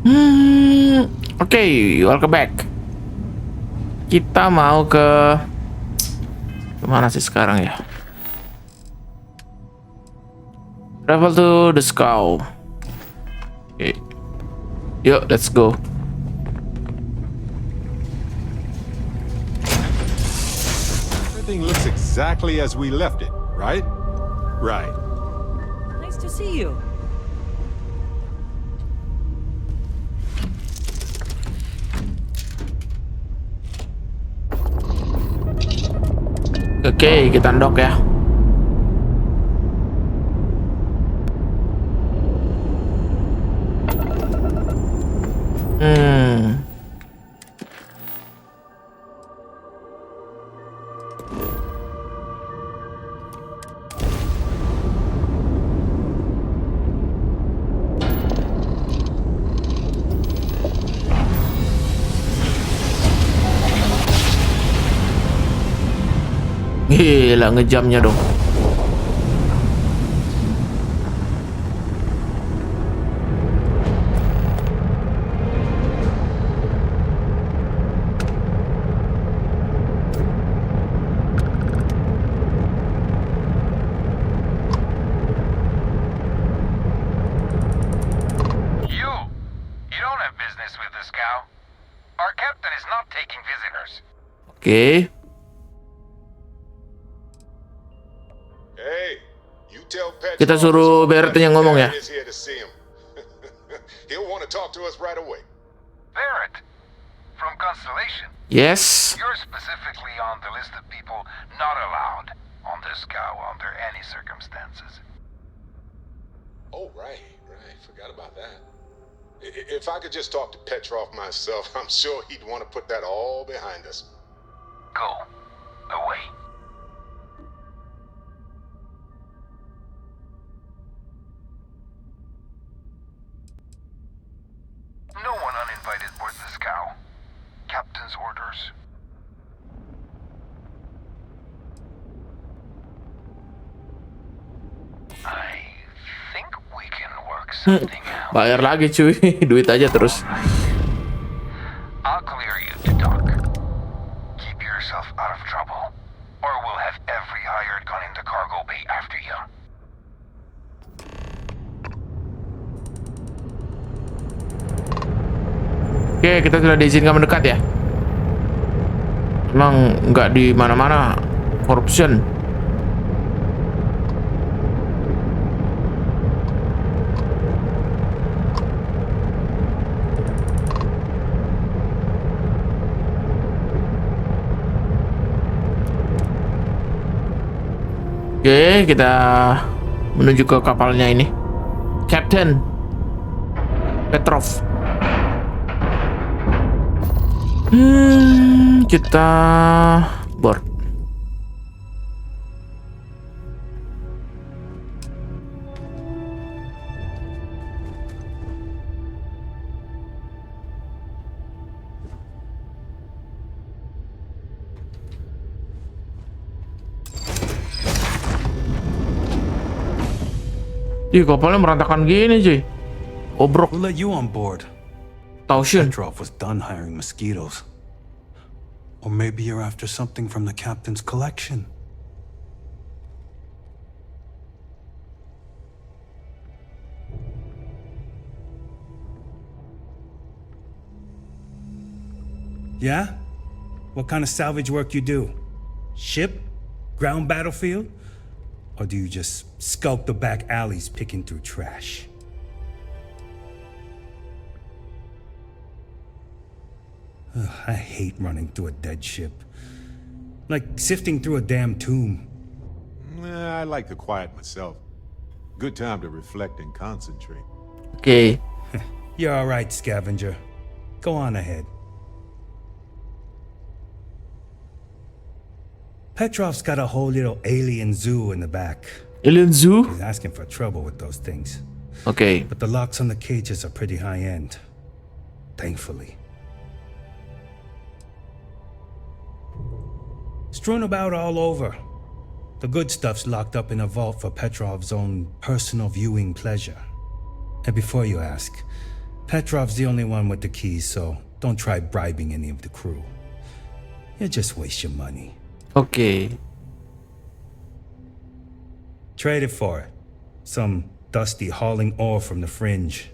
Oke, welcome back. Kita mau kemana sih sekarang ya? Travel to the sky. Oke. Yuk, let's go. Everything looks exactly as we left it, right? Right. Nice to see you. Oke, kita undock ya. Gila ngejamnya dong. You don't have business with this cow. Our captain is not taking visitors. Oke. Hey, you tell Petrov Kita suruh Barrett yang ngomong ya. is here to see him. He'll want to talk to us right away. Barrett, from Constellation. Yes. You're specifically on the list of people not allowed on this cow under any circumstances. Oh, right. Forgot about that. If I could just talk to Petrov myself, I'm sure he'd want to put that all behind us. Go away. No one uninvited board this cow. Captain's orders. I think we can work something out. Bayar lagi cuy, duit aja terus. I'll clear you to dock. Keep yourself out of trouble, or we'll have every hired gun in the cargo bay after you. Oke, kita sudah diizinkan mendekat ya. Emang nggak di mana-mana corruption. Oke, kita menuju ke kapalnya ini. Captain Petrov. Kita board. Ih, kapalnya merantakan gini cuy. Obrok. We'll let you on board. Tausian. Petrov was done hiring mosquitoes. Or maybe you're after something from the captain's collection. Yeah? What kind of salvage work you do? Ship? Ground battlefield? Or do you just skulk the back alleys picking through trash? Ugh, I hate running through a dead ship. Like sifting through a damn tomb. I like the quiet myself. Good time to reflect and concentrate. Oke. You're alright, scavenger. Go on ahead. Petrov's got a whole little alien zoo in the back. Alien Zoo. He's asking for trouble with those things. Oke. But the locks on the cages are pretty high end. Thankfully. Strewn about all over. The good stuff's locked up in a vault for Petrov's own personal viewing pleasure. And before you ask, Petrov's the only one with the keys, so don't try bribing any of the crew. You'll just waste your money. Oke. Trade it for it. Some dusty hauling ore from the fringe.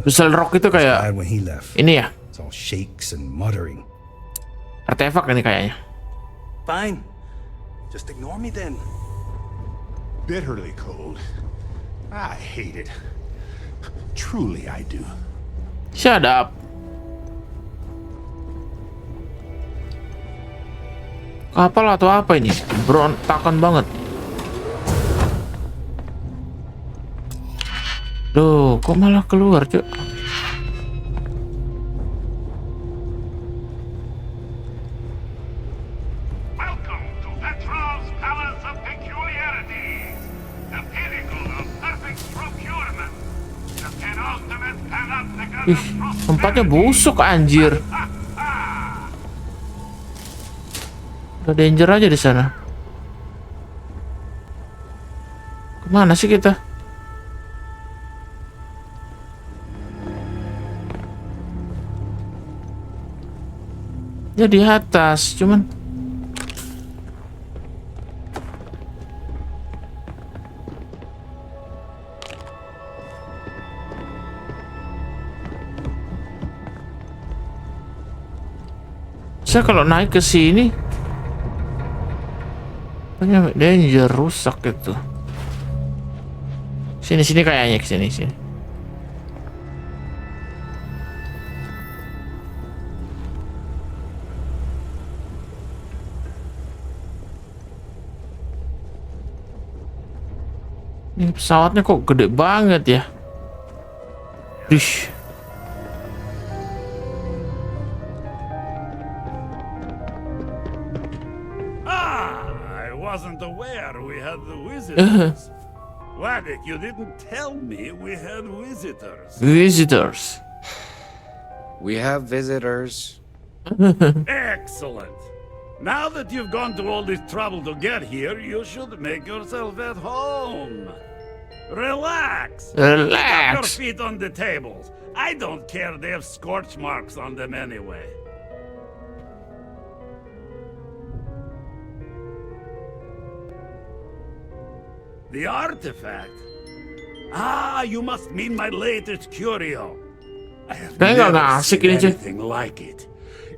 Crystal Rock itu kayak Bad when he left. ini ya, It's all shakes and muttering. artefak ini kayaknya. Fine. Just ignore me then. Bitterly cold. I hate it. Truly, I do. Shut up. Kapal atau apa ini? Berontakan banget. Loh, kok malah keluar, Cuk? Welcome to Petrov's Palace of Peculiarities, the pinnacle of perfect procurement, the penultimate panopticon Ih, of tempatnya busuk anjir. Udah danger aja di sana. Kemana sih kita? Ya di atas, cuman saya kalau naik ke sini banyak danger, rusak gitu. Sini kayaknya, ke sini. Ini pesawatnya kok gede banget ya. Dish. I wasn't aware we had the visitors. Wadik, you didn't tell me we had visitors. Visitors. We have visitors. Excellent. Now that you've gone to all this trouble to get here, you should make yourself at home. Relax. Put your Relax. feet on the tables. I don't care they have scorch marks on them anyway. The artifact? Ah, you must mean my latest curio. I have Kayaknya never nggak asik seen ini, Cik. anything like it.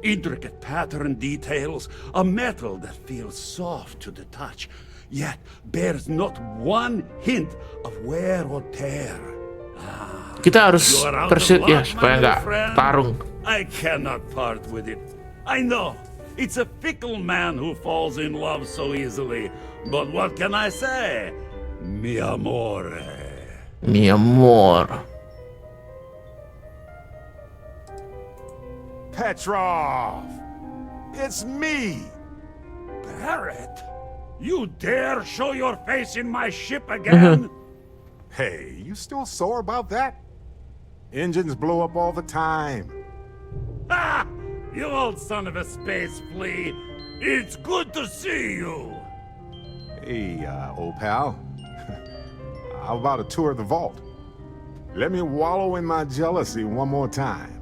Intricate pattern details, a metal that feels soft to the touch, yet bears not one hint of wear or tear. Kita harus You are out of persit ya luck, supaya my nggak little friend. tarung. I cannot part with it. I know, it's a fickle man who falls in love so easily, but what can I say? Mi amore. Mi amor. Petrov! It's me! Barrett, you dare show your face in my ship again? Hey, you still sore about that? Engines blow up all the time. Ha! You old son of a space flea. It's good to see you. Hey, old pal. How about a tour of the vault? Let me wallow in my jealousy one more time.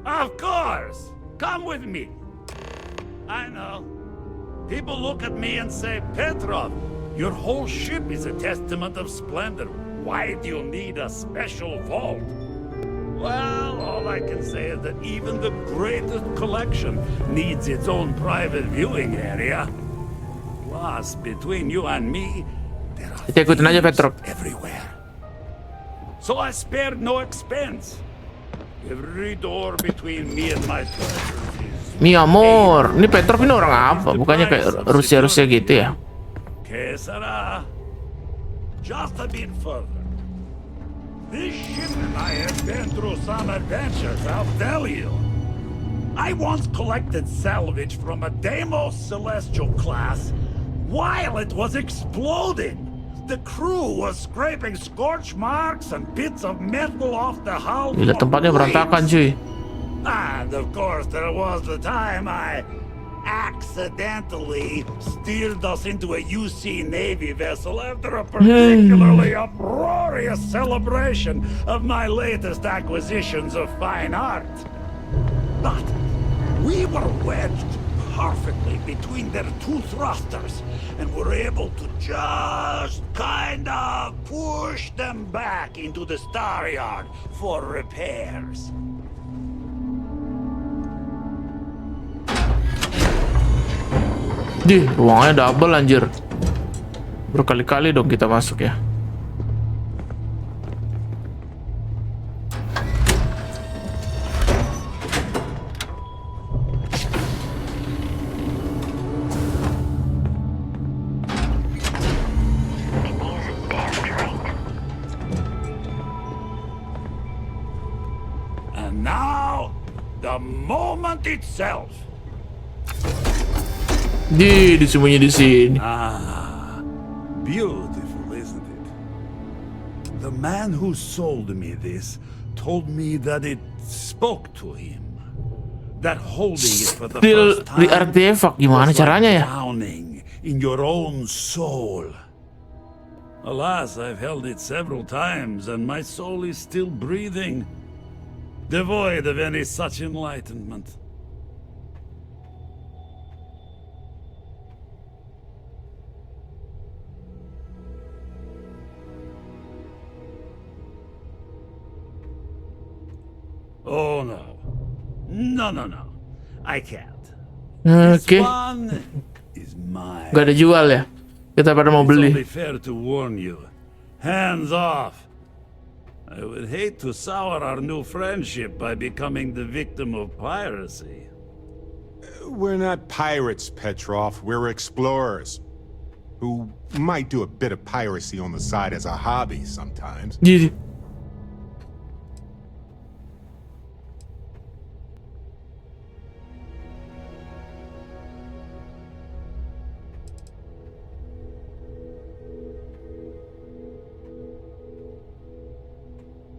Of course. Come with me. I know. People look at me and say, Petrov, your whole ship is a testament of splendor. Why do you need a special vault? Well, all I can say is that even the greatest collection needs its own private viewing area. Plus, between you and me, there are Kita ikutin aja, thieves Petrov. everywhere. So I spared no expense. Every door between me and my treasures is... Mi amor. Ini Petrov ini orang apa? Bukannya kayak Rusia gitu ya? Que sera? Just a bit further. This ship and I have been through some adventures, I'll tell you. I once collected salvage from a Deimos Celestial class while it was exploding. The crew was scraping scorch marks and bits of metal off the hull. Gila, for tempatnya berantakan weeks. cuy. And of course, there was the time I accidentally steered us into a UC Navy vessel after a particularly uproarious celebration of my latest acquisitions of fine art. But we were wedged perfectly between their two thrusters and were able to just kind of push them back into the star yard for repairs. Di, ruangnya double anjir. Berkali-kali dong kita masuk ya. And now, the moment itself. Disembunyi di sini. Beautiful, isn't it? The man who sold me this told me that it spoke to him. That holding it for the Still first di time artefak gimana was caranya like ya? drowning in your own soul. Alas, I've held it several times and my soul is still breathing, devoid of any such enlightenment. Oh no. No. I can't. This Oke, one is mine. gak ada jual ya. Kita pada mau It's only beli. fair to warn you. Hands off. I would hate to sour our new friendship by becoming the victim of piracy. We're not pirates, Petrov. We're explorers. Who might do a bit of piracy on the side as a hobby sometimes. Jadi,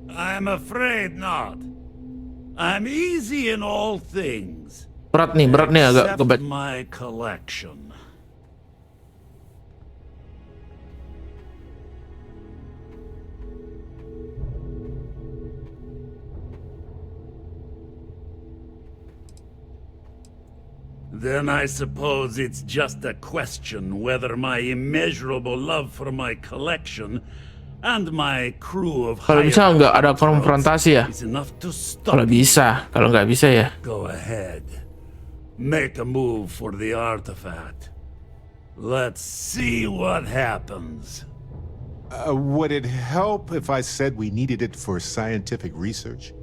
I'm afraid not. I'm easy in all things. berat nih agak Except kebat. my collection. Then I suppose it's just a question whether my immeasurable love for my collection and my crew of Kalau bisa nggak ada konfrontasi ya? is enough to Kalau stop. bisa, kalau nggak bisa ya. Go ahead. Make a move for the artifact. Let's see what happens. Would it help if I said we needed it for scientific research?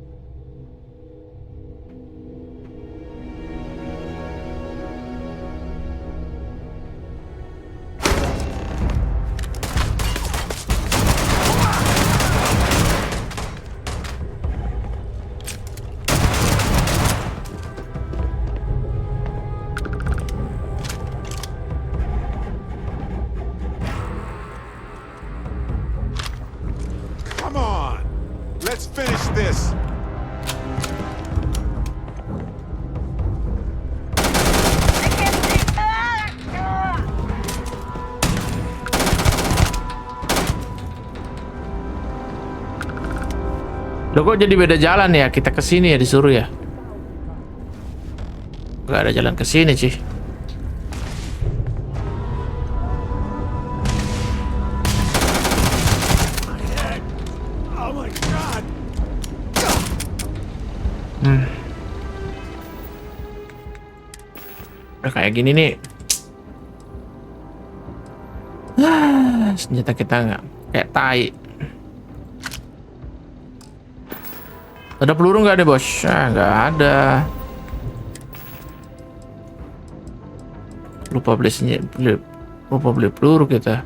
Come on! Let's finish this! Loh kok jadi beda jalan ya? Kita kesini ya disuruh ya? Gak ada jalan kesini sih. Oh my god! Udah kayak gini nih. Senjata kita nggak kayak tai. Ada peluru nggak deh bos? Nggak ada. Lupa beli senjata, lupa beli peluru kita.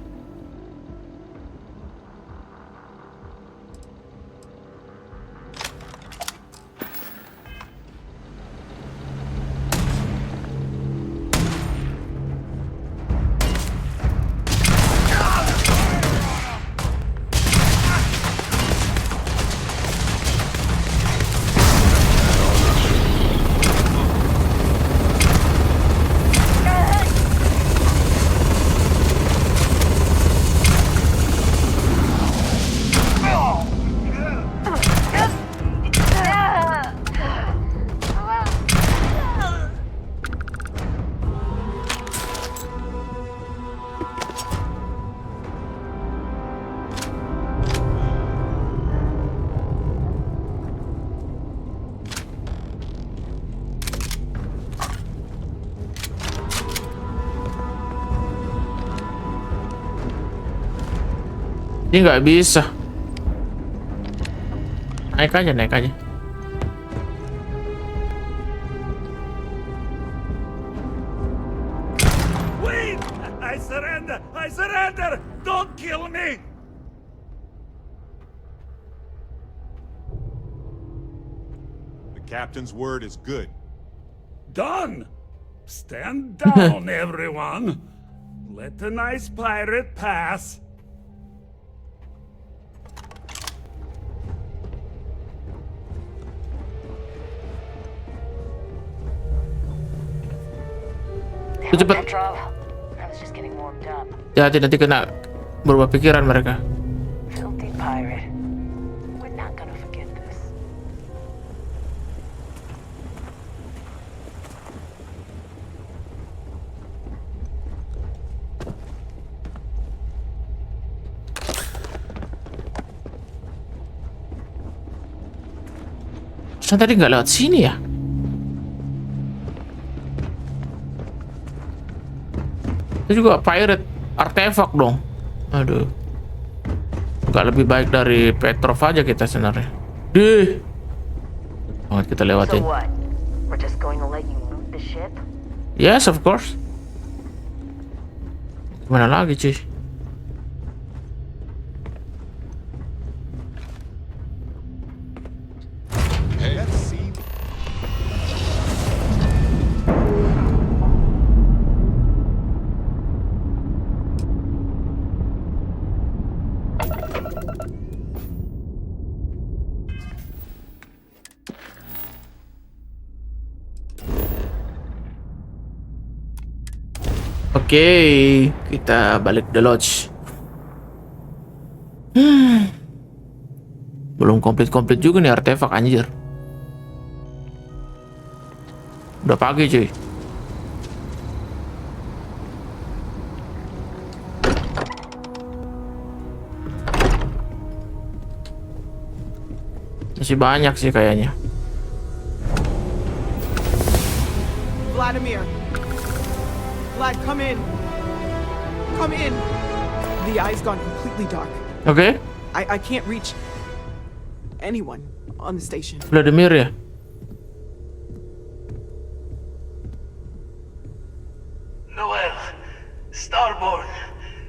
Ini nggak bisa. Naik aja, naik aja. Wait! I surrender! I surrender! Don't kill me! The captain's word is good. Done! Stand down, everyone! Let the nice pirate pass. Cepet. Petrov, I was just getting warmed up. Hati-hati nanti kena berubah pikiran mereka. Filthy pirate. We're not gonna forget this. Terus tadi nggak lewat sini ya? Itu juga pirate artefak dong. Aduh. Nggak lebih baik dari Petrov aja kita sebenarnya. Dih. Banget kita So lewatin. what? We're just going to let you loot the ship? Yes, of course. Gimana lagi, cuy? Hey, let's see. Oke, kita balik the lodge. Belum komplit juga nih artefak anjir. Udah pagi cuy. Masih banyak sih kayaknya. Vladimir. Vlad, come in. Come in. The eye's gone completely dark. Oke, I can't reach anyone on the station. Vladimir ya. Noel, Starborn,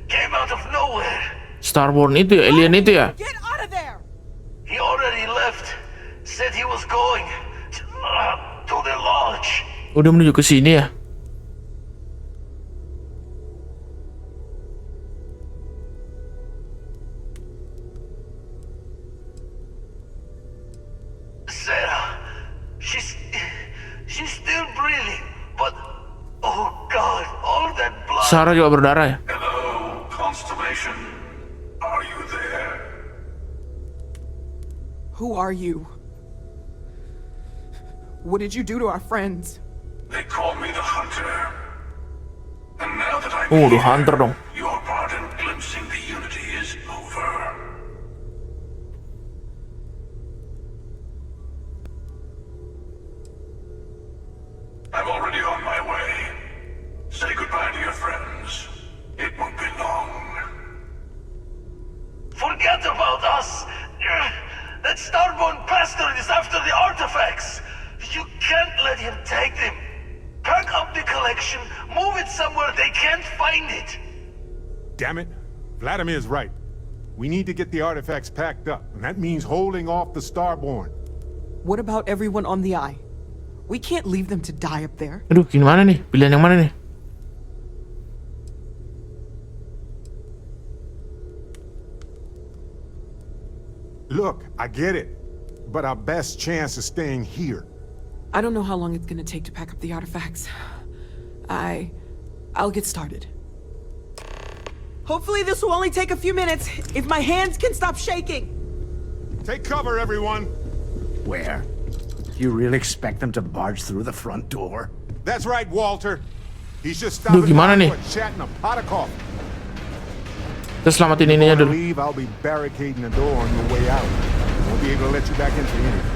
came out of nowhere. Starborn itu ya, alien itu ya. Get out of there! He already left. Said he was going to the lodge. Udah menuju ke sini ya. Sarah, she's still breathing, but oh God, all that blood. Sarah juga berdarah ya. Hello, Constellation. Are you there? Who are you? What did you do to our friends? They call me the Hunter. And now that I'm Oh, the here, Hunter dong. your part in glimpsing the unity is over. I'm already on my way. Say goodbye to your friends. It won't be long. Forget about us! That Starborn bastard is after the artifacts! You can't let him take them! Pack up the collection, move it somewhere they can't find it! Damn it. Vladimir's right. We need to get the artifacts packed up, and that means holding off the Starborn. What about everyone on the eye? We can't leave them to die up there. Aduh, gimana nih? Pilihan yang mana nih? Look, I get it, but our best chance is staying here. I don't know how long it's gonna take to pack up the artifacts. I'll get started. Hopefully this will only take a few minutes, if my hands can stop shaking. Take cover, everyone. Where? You really expect them to barge through the front door? That's right, Walter. He's just Duh, stopping gimana by nih? for a chat and a pot of coffee. Kita selamatin ininya Before I dulu. leave, I'll be barricading the door on your way out. Won't be able to let you back into anything.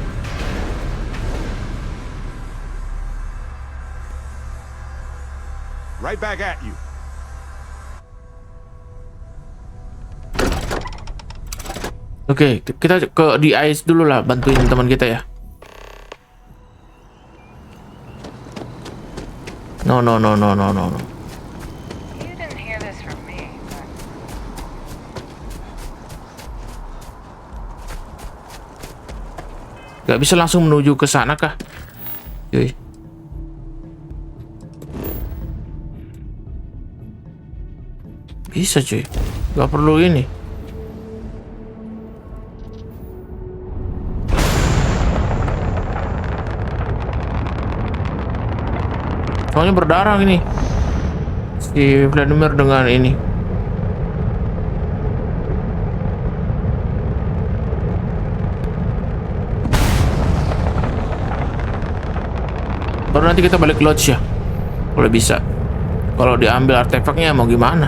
Right back at you. Oke, kita ke di ice dulu lah, bantuin teman kita ya. No, no, no, no, no, no, no. You didn't hear this from me, but Gak bisa langsung menuju ke sana kah? Cuy. Bisa cuy. Gak perlu ini. Soalnya berdarah ini. Si Vladimir dengan ini. Baru nanti kita balik lodge ya. Kalau bisa. Kalau diambil artefaknya mau gimana?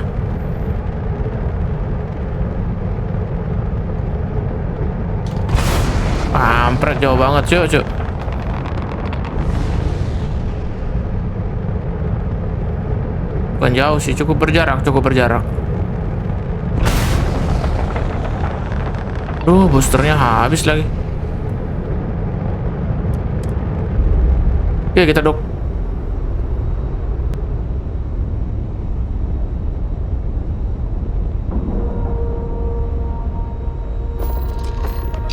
Kampret jauh banget cuy. Bukan jauh sih, cukup berjarak. Boosternya habis lagi. Oke, kita dok.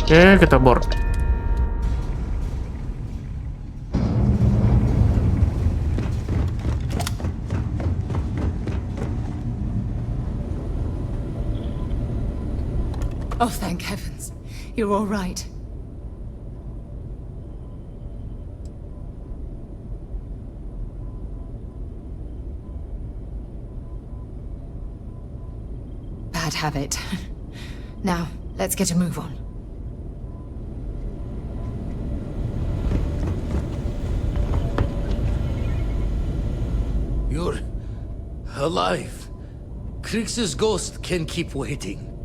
Oke, kita board. Oh, thank heavens. You're all right. Bad habit. Now, let's get a move on. You're alive. Krix's ghost can keep waiting.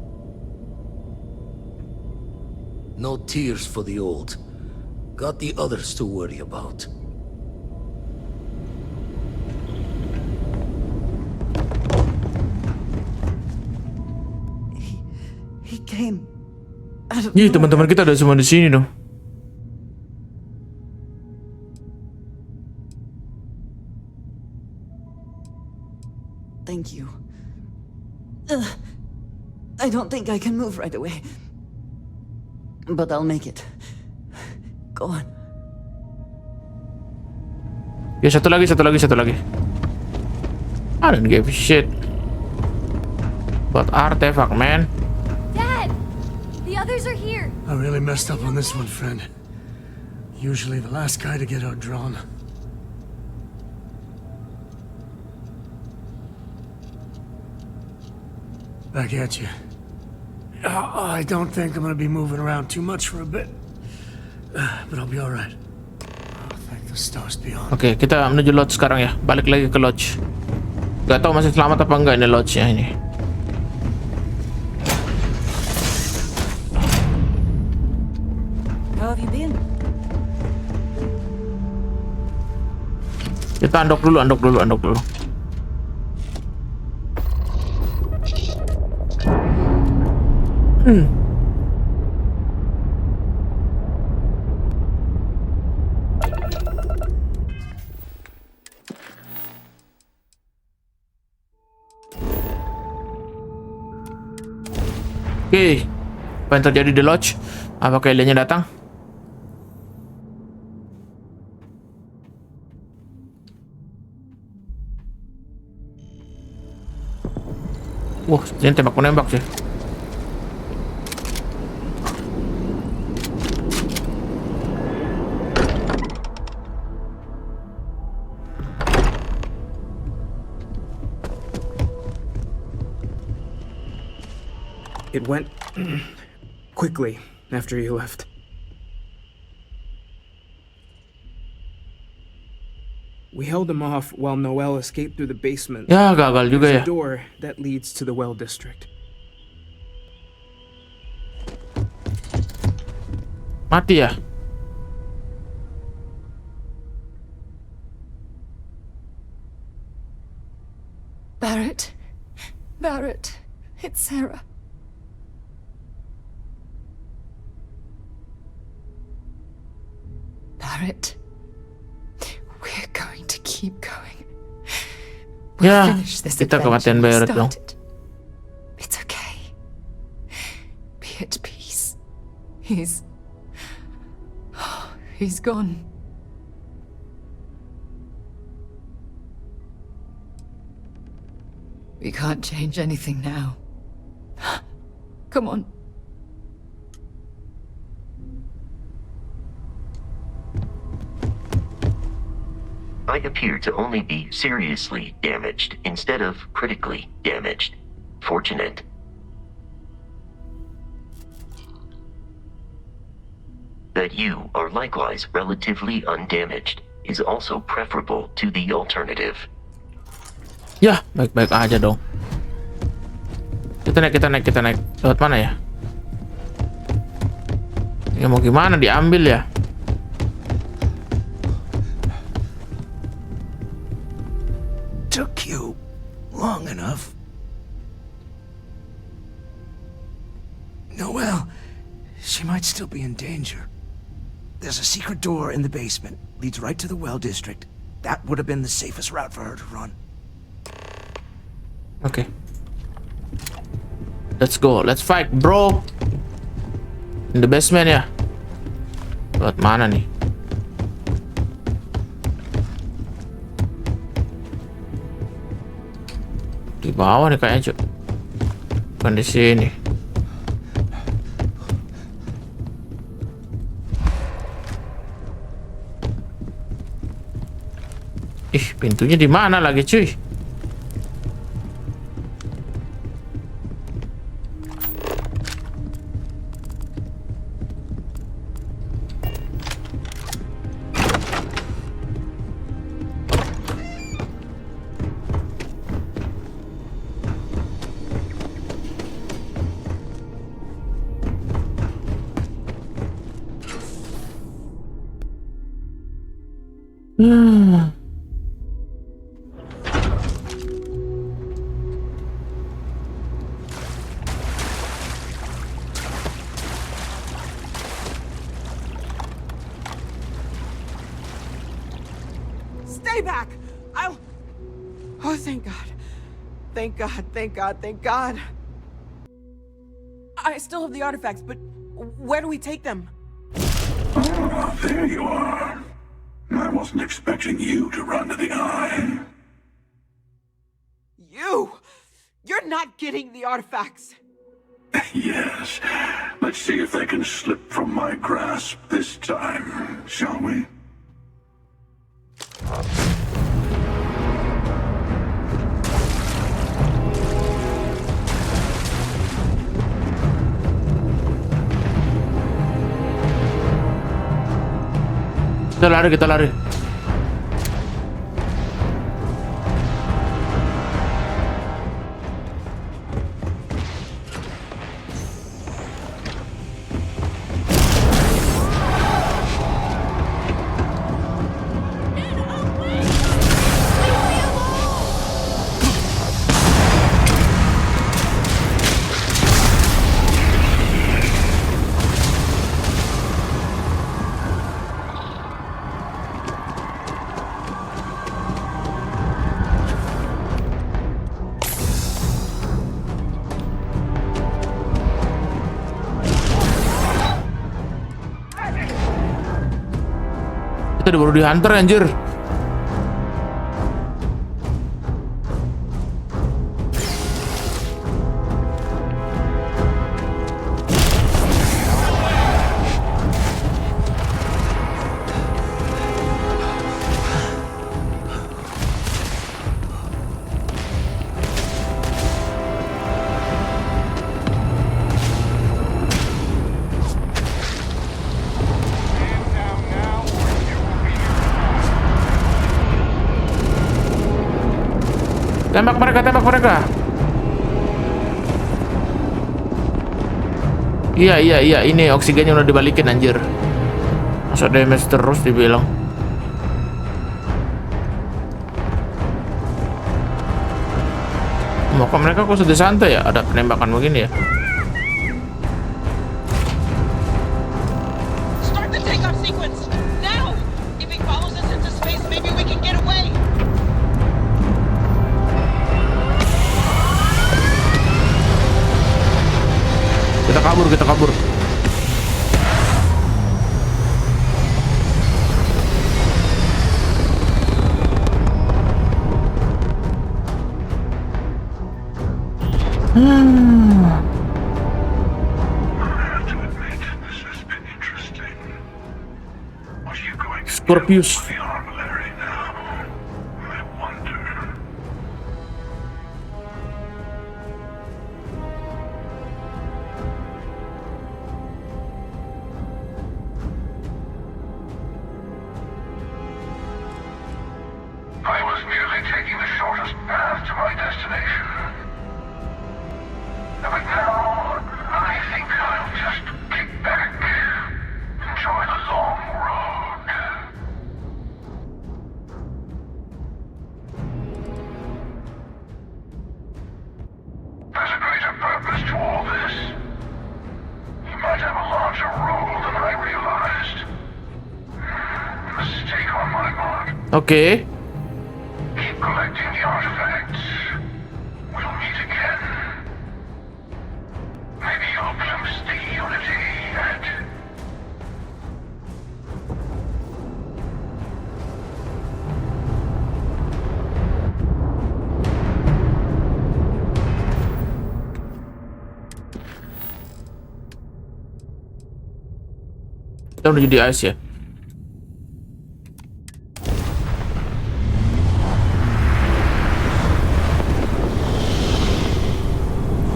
No tears for the old. Got the others to worry about. He came. Ih, teman-teman kita ada semua di sini dong. Thank you. I don't think I can move right away. But I'll make it. Go on. Ya, satu lagi. I don't give a shit. But artifact, man. Dad! The others are here. I really messed up on this one, friend. Usually the last guy to get outdrawn. Back at you. I don't think I'm gonna be moving around too much for a bit. But I'll be alright. Thank the stars beyond. Oke, kita menuju lodge sekarang ya. Balik lagi ke lodge. Gak tahu masih selamat apa enggak ini lodge-nya ini. How have you been? Kita andok dulu. Oke, apa yang terjadi di lodge? Apakah aliennya datang? Wah, ini tembak menembak sih. It went quickly after you left. We held him off while Noel escaped through the basement. Ya, gagal juga ya. There's a door that leads to the well district. Mati ya? Barrett, it's Sarah. it. We're going to keep going. Ya, kita kematian Barrett dong. It's okay. Be at peace. He's gone. We can't change anything now. Come on. I appear to only be seriously damaged instead of critically damaged. Fortunate. That you are likewise relatively undamaged is also preferable to the alternative. Ya, baik-baik aja dong. Kita naik. Lewat mana ya? Ya mau gimana, diambil ya? Took you long enough. Noelle, she might still be in danger. There's a secret door in the basement. Leads right to the well district. That would have been the safest route for her to run. Oke. Let's go. Let's fight, bro. In the basement ya. Lewat mana nih? Di bawah nih kayaknya, Cuk. Bukan di sini. Ih, pintunya di mana lagi, cuy? Stay back! Oh, thank God. Thank God, thank God, thank God. I still have the artifacts, but where do we take them? Ah, there you are. I wasn't expecting you to run to the eye. You're not getting the artifacts. Yes. Let's see if they can slip from my grasp this time, shall we? Kita lari. Kita udah baru di hunter, anjir. Tembak mereka. Iya, ini oksigennya udah dibalikin, anjir. Masa damage terus dibilang. Kok mereka kok sudah santai ya, ada penembakan begini ya. Start the takeoff sequence now. Scorpius. I was merely taking the shortest path to my destination. But now, I think I'll just kick back, enjoy the long road. There's a greater purpose to all this. You might have a larger role than I realized. Mistake on my part. Oke. Keep collecting the artifacts. We'll meet again. Maybe you'll glimpse the unity yet. Kita udah jadi ice ya.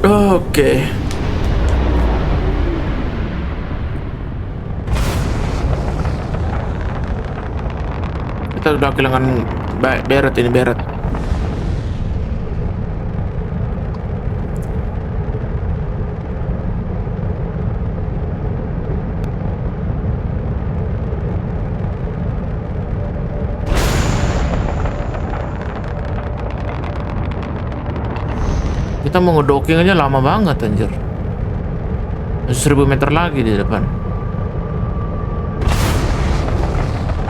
Oke. Kita udah kehilangan Beret ini, Beret. Kita mau ngedocking aja lama banget anjir. 1000 meter lagi di depan.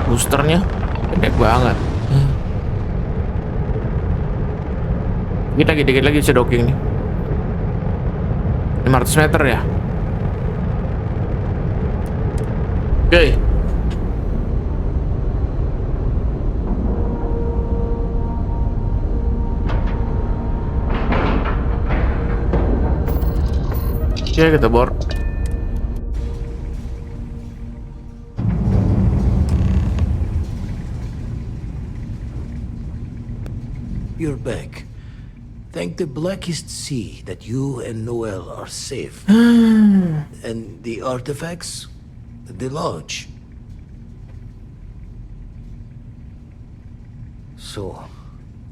Boosternya pendek banget. Dikit lagi bisa docking nih. 500 meter ya. Oke. Oke, kita board. You're back. Thank the blackest sea that you and Noel are safe. And the artifacts? The lodge. So,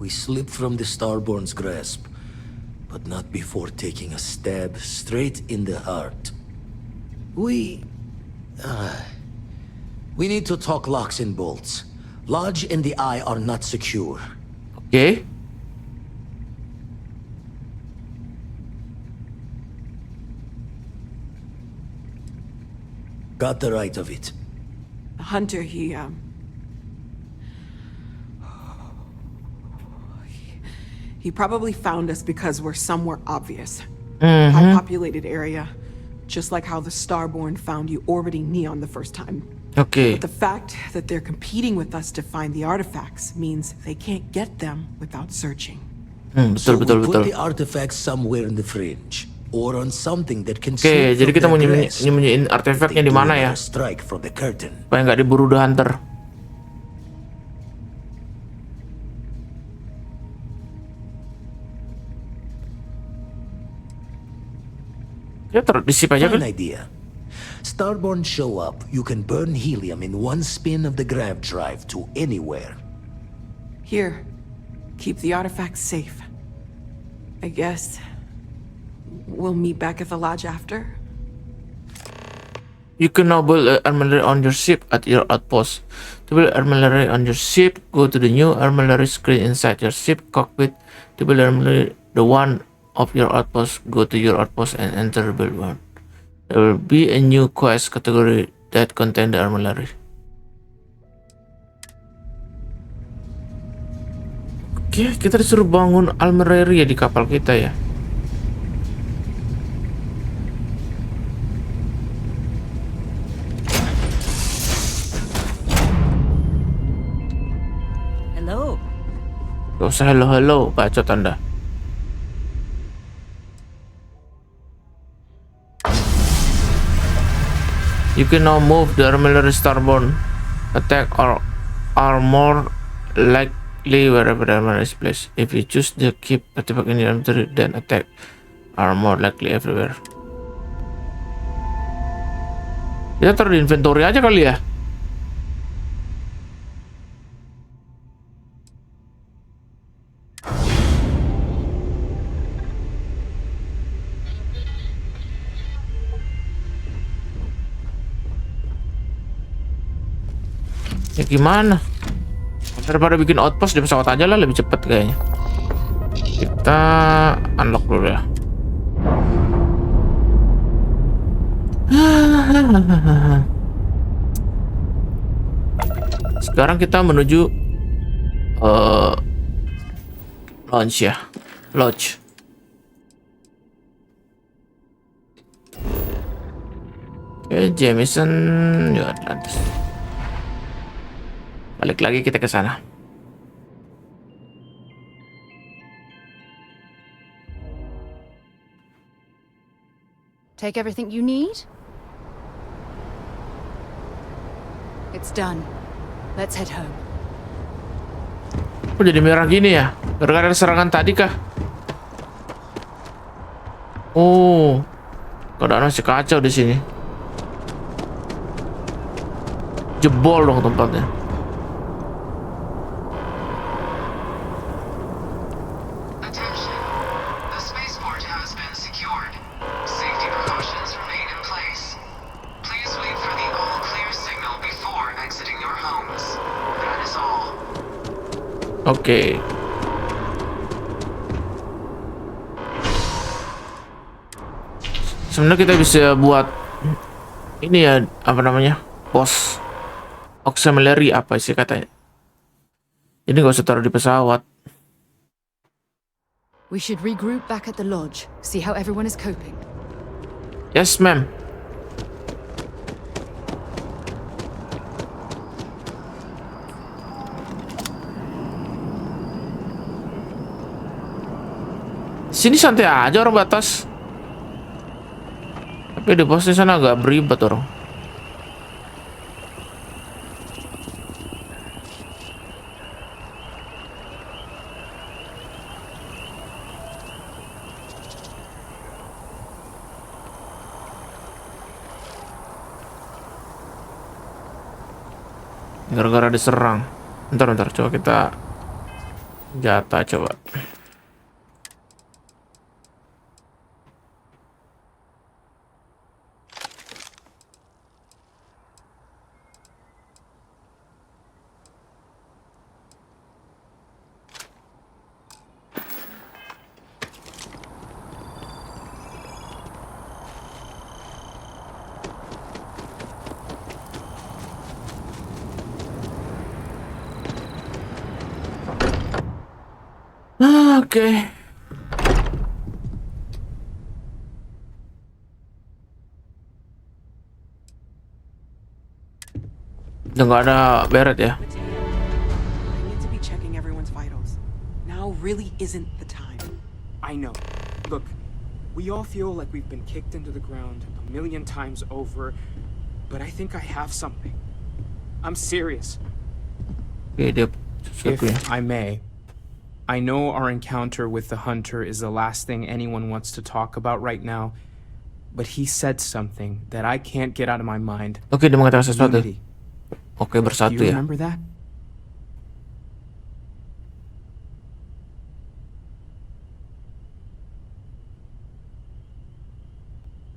we slipped from the Starborn's grasp. But not before taking a stab straight in the heart. We need to talk locks and bolts. Lodge and the Eye are not secure. Okay. Got the right of it. Hunter, He probably found us because we're somewhere obvious. High-populated area. Just like how the Starborn found you orbiting Neon the first time. Okay. But the fact that they're competing with us to find the artifacts means they can't get them without searching. Betul. Put the artifacts somewhere in the fringe. Or on something that can Oke, jadi kita mau nyembunyiin artefaknya di mana ya? Strike from the curtain. Supaya nggak diburu the hunter. Ya disip aja kan? Idea. Starborn show up, you can burn helium in one spin of the grav drive to anywhere. Here, keep the artifacts safe. I guess we'll meet back at the lodge after. You can now build an armory on your ship at your outpost. To build armory on your ship, go to the new armory screen inside your ship cockpit. To build armory, the one of your outpost, go to your outpost and enter build one. There will be a new quest category that contain the armory. Oke, kita disuruh bangun armory ya di kapal kita ya. Hello. Gak usah hello, bacot Anda. You can now move the armory Starborn attack are more likely wherever the armor is placed. If you choose to keep artifact in your inventory, then attack are more likely everywhere. Kita taruh di inventory aja kali ya. Ya gimana? Daripada bikin outpost di pesawat aja lah, lebih cepet kayaknya. Kita unlock dulu ya. Sekarang kita menuju launch ya, lodge. Oke, Jameson ya Atlantis. Balik lagi kita ke sana. Take everything you need? It's done. Let's head home. Kok jadi merah gini ya? Gara-gara serangan tadi kah? Oh, keadaan masih kacau di sini. Jebol dong tempatnya. Oke. Sebenarnya kita bisa buat ini ya, apa namanya? Pos auxiliary apa sih katanya? Jadi nggak usah taruh di pesawat. We should regroup back at the lodge, see how everyone is coping. Yes, ma'am. Sini santai aja orang batas. Tapi di pos di sana agak beribad orang. Gara-gara diserang. Bentar, coba kita jatah coba. Oke. Udah nggak ada beret ya. I need to be checking everyone's vitals. Now really isn't the time. I know. Look, we all feel like we've been kicked into the ground a million times over, but I think I have something. I'm serious. If I may, I know our encounter with the hunter is the last thing anyone wants to talk about right now, but he said something that I can't get out of my mind. Oke, dia mengatakan sesuatu. Oke, Do bersatu you ya. remember that?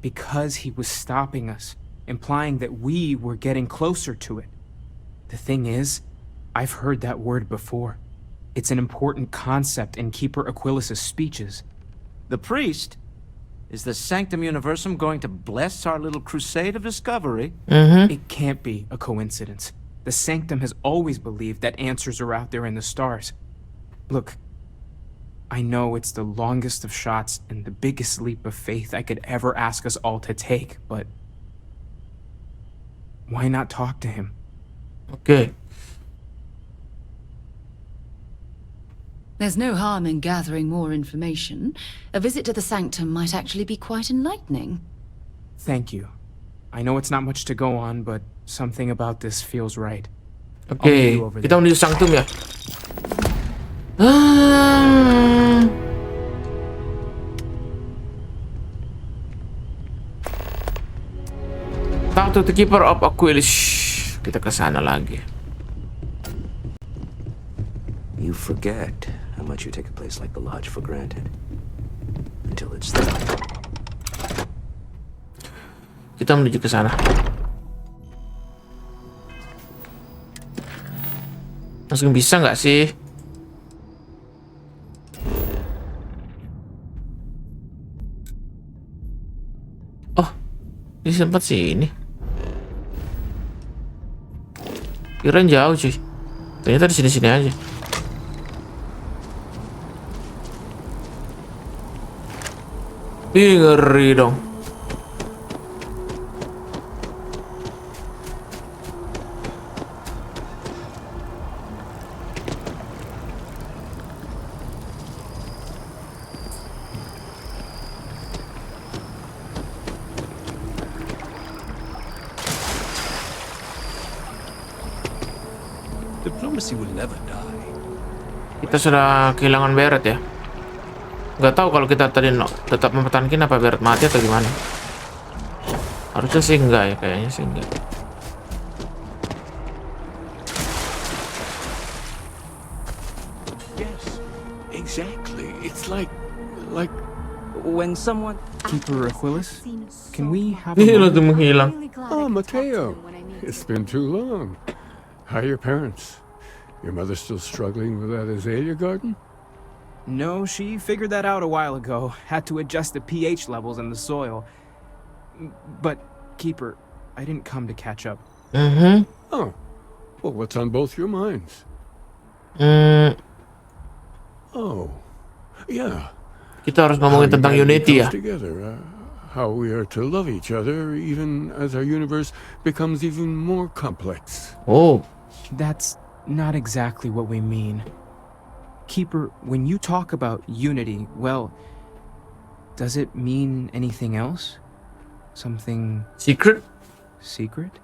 Because he was stopping us, implying that we were getting closer to it. The thing is, I've heard that word before. It's an important concept in Keeper Aquilas's speeches. The priest? Is the Sanctum Universum going to bless our little crusade of discovery? It can't be a coincidence. The Sanctum has always believed that answers are out there in the stars. Look, I know it's the longest of shots and the biggest leap of faith I could ever ask us all to take, but why not talk to him? Oke. There's no harm in gathering more information. A visit to the Sanctum might actually be quite enlightening. Thank you. I know it's not much to go on, but something about this feels right. Oke, kita menuju sanctum ya. Talk to the keeper of Aquilus. Kita ke sana lagi. You forget how much you take a place like the lodge for granted until it's there. Kita menuju ke sana. Langsung bisa nggak sih? Oh, ini sempat sih ini. Kirain jauh cuy. Ternyata di sini-sini aja. Ih, ngeri dong. Diplomacy will never die. Kita sudah kehilangan Beret ya. Nggak tahu kalau kita tadi tetap mempertahankan apa Beret mati atau gimana. Harusnya sih enggak ya, kayaknya sih enggak. Yes, exactly. It's like when someone. Keeper Aquilus, can we have Ih, langsung menghilang. Oh, Mateo, it's been too long. How are your parents? Your mother still struggling with that azalea garden? No, she figured that out a while ago. Had to adjust the pH levels in the soil. But, Keeper, I didn't come to catch up. Oh, well, what's on both your minds? Oh, yeah. Kita harus ngomongin tentang Unity ya. Together, how we are to love each other even as our universe becomes even more complex. Oh. That's not exactly what we mean. Keeper, when you talk about unity, well, does it mean anything else? Something... Secret? Secret?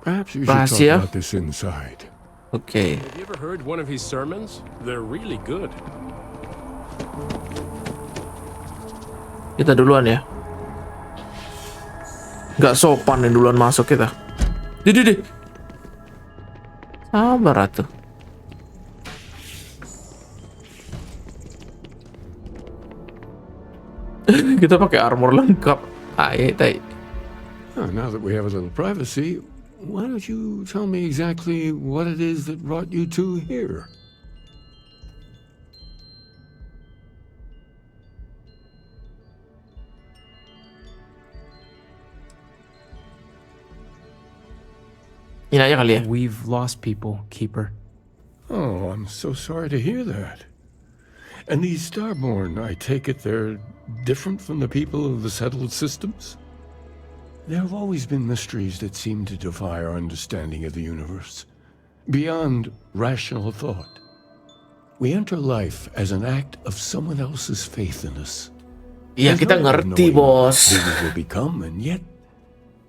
Perhaps you should Rahasia? talk about this inside. Okay. Have you ever heard one of his sermons? They're really good. Kita duluan ya. Nggak sopan nih duluan masuk kita. Di. Sabar atuh. Kita pakai armor lengkap. Tai. Now that we have a little privacy, why don't you tell me exactly what it is that brought you two here? Ini aja kali ya. We've lost people, Keeper. Oh, I'm so sorry to hear that. And these Starborn, I take it they're different from the people of the settled systems? There have always been mysteries that seem to defy our understanding of the universe, beyond rational thought. We enter life as an act of someone else's faith in us. Iya, kita ngerti, bos. Who we will become, and yet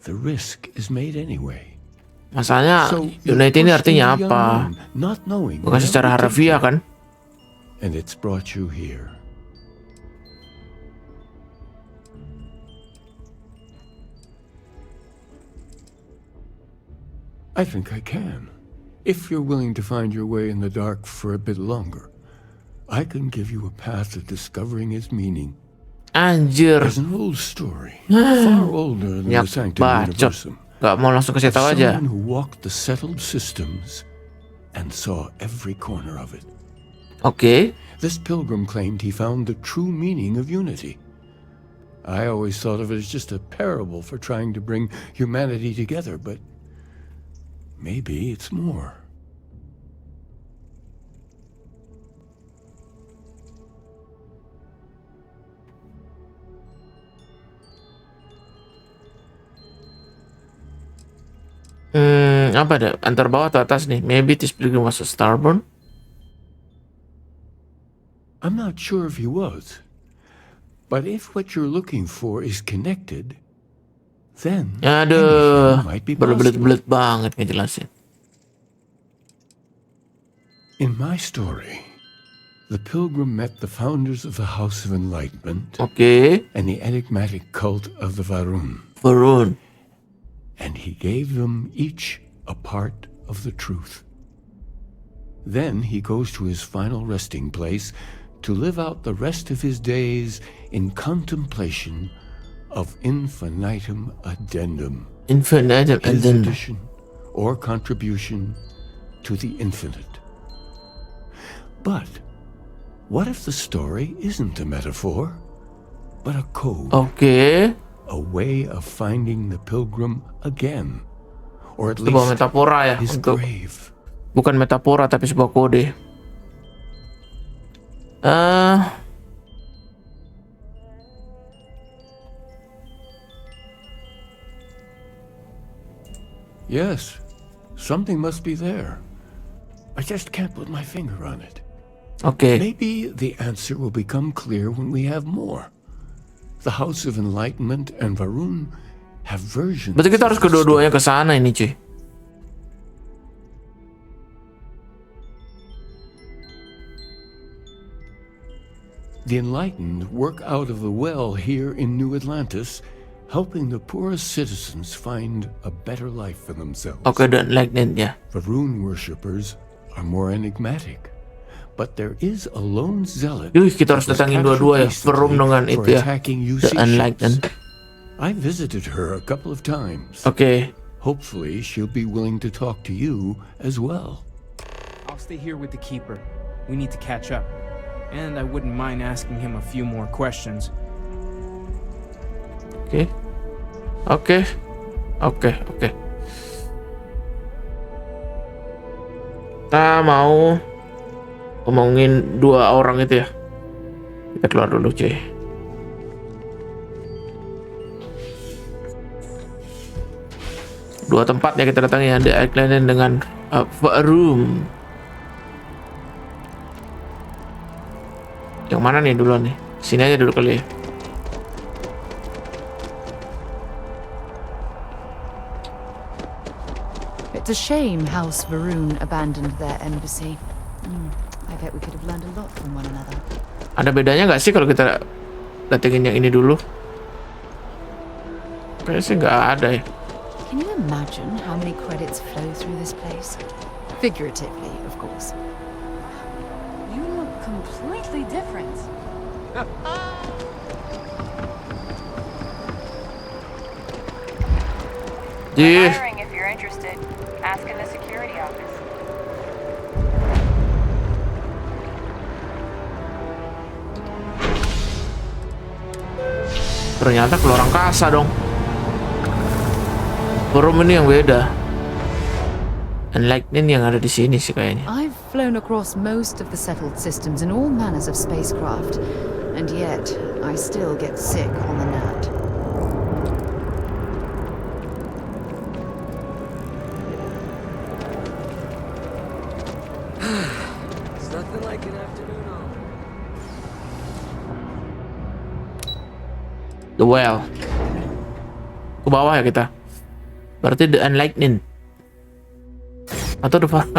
the risk is made anyway. Masalahnya Unity ini artinya apa? Bukan secara harfiah kan? And it's brought you here. I think I can. If you're willing to find your way in the dark for a bit longer, I can give you a path to discovering its meaning. Anjir. There's an old story, far older than the Sanctum Universum. Gak mau langsung kasih tahu aja. Someone who walked the settled systems and saw every corner of it. Okay. This pilgrim claimed he found the true meaning of unity. I always thought of it as just a parable for trying to bring humanity together, but maybe it's more. Apa ada antar bawah atau atas nih? Maybe this pilgrim was a Starborn. I'm not sure if he was, but if what you're looking for is connected, then aduh, berbelit-belit banget ngejelasin. In my story, the pilgrim met the founders of the House of Enlightenment and the enigmatic cult of the Varun. And he gave them each a part of the truth. Then he goes to his final resting place to live out the rest of his days in contemplation of infinitum addendum. His addition or contribution to the infinite. But what if the story isn't a metaphor, but a code? A way of finding the pilgrim again. Or at least metafora ya his untuk grave. Bukan metafora tapi sebuah kode. Yes, something must be there. I just can't put my finger on it. Maybe the answer will become clear when we have more. The House of Enlightenment and Varun have versions. Berarti kita harus kedua-duanya ke sana ini, cuy. The enlightened work out of the well here in New Atlantis, helping the poorest citizens find a better life for themselves. The enlightened, ya. Varun worshippers are more enigmatic, but there is a lone zealot. Kita harus datangin dua-dua ya, Varun dengan itu ya, the enlightened. I visited her a couple of times. Hopefully she'll be willing to talk to you as well. I'll stay here with the keeper. We need to catch up. And I wouldn't mind asking him a few more questions. Oke. Kita mau ngomongin dua orang itu ya. Kita keluar dulu, cuy. Dua tempat ya kita datangi, ada Island dengan Room. Yang mana nih dulu nih? Sini aja dulu kali ya. It's a shame House Varun abandoned their embassy. I bet we could have learned a lot from one another. Ada bedanya nggak sih kalau kita datengin yang ini dulu? Kayaknya sih nggak ada ya. Can you imagine how many credits flow through this place? Figuratively, of course. You look completely different. We're hiring if you're interested. Ask in the security office. Ternyata keluar angkasa dong. Forum ini yang beda. Enlightenment yang ada di sini sih kayaknya. I've flown across most of the settled systems in all manners of spacecraft, and yet I still get sick on the gnat. It's nothing like an afternoon off. The well. Ke bawah ya kita. Berarti the enlightened. Atau the farm.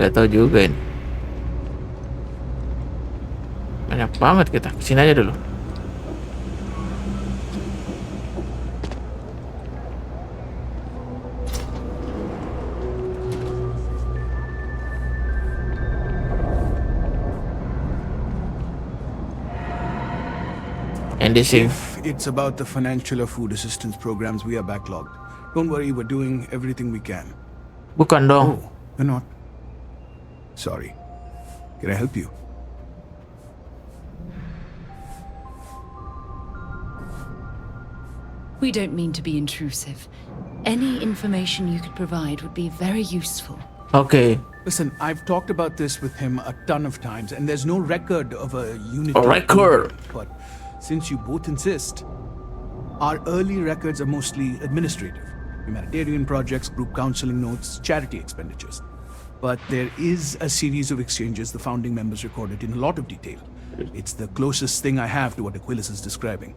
Gak tahu juga ini. Banyak banget kita. Kesini aja dulu. If it's about the financial or food assistance programs, we are backlogged. Don't worry, we're doing everything we can. Bukan dong. Oh, we're not. Sorry. Can I help you? We don't mean to be intrusive. Any information you could provide would be very useful. Okay. Listen, I've talked about this with him a ton of times, and there's no record of a unit. A record? But since you both insist, our early records are mostly administrative. Humanitarian projects, group counseling notes, charity expenditures. But there is a series of exchanges the founding members recorded in a lot of detail. It's the closest thing I have to what Aquilus is describing.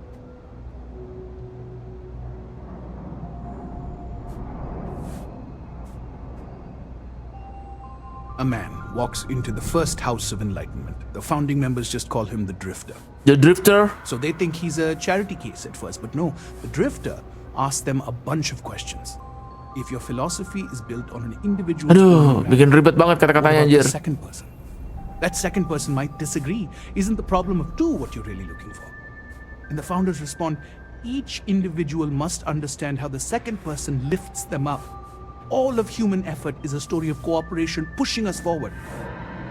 A man walks into the first house of enlightenment. The founding members just call him the Drifter. The Drifter? So they think he's a charity case at first, but no. The Drifter asks them a bunch of questions. If your philosophy is built on an individual... Aduh, bikin ribet banget kata-katanya anjir. Second person. That second person might disagree. Isn't the problem of two what you're really looking for? And the founders respond, each individual must understand how the second person lifts them up. All of human effort is a story of cooperation pushing us forward.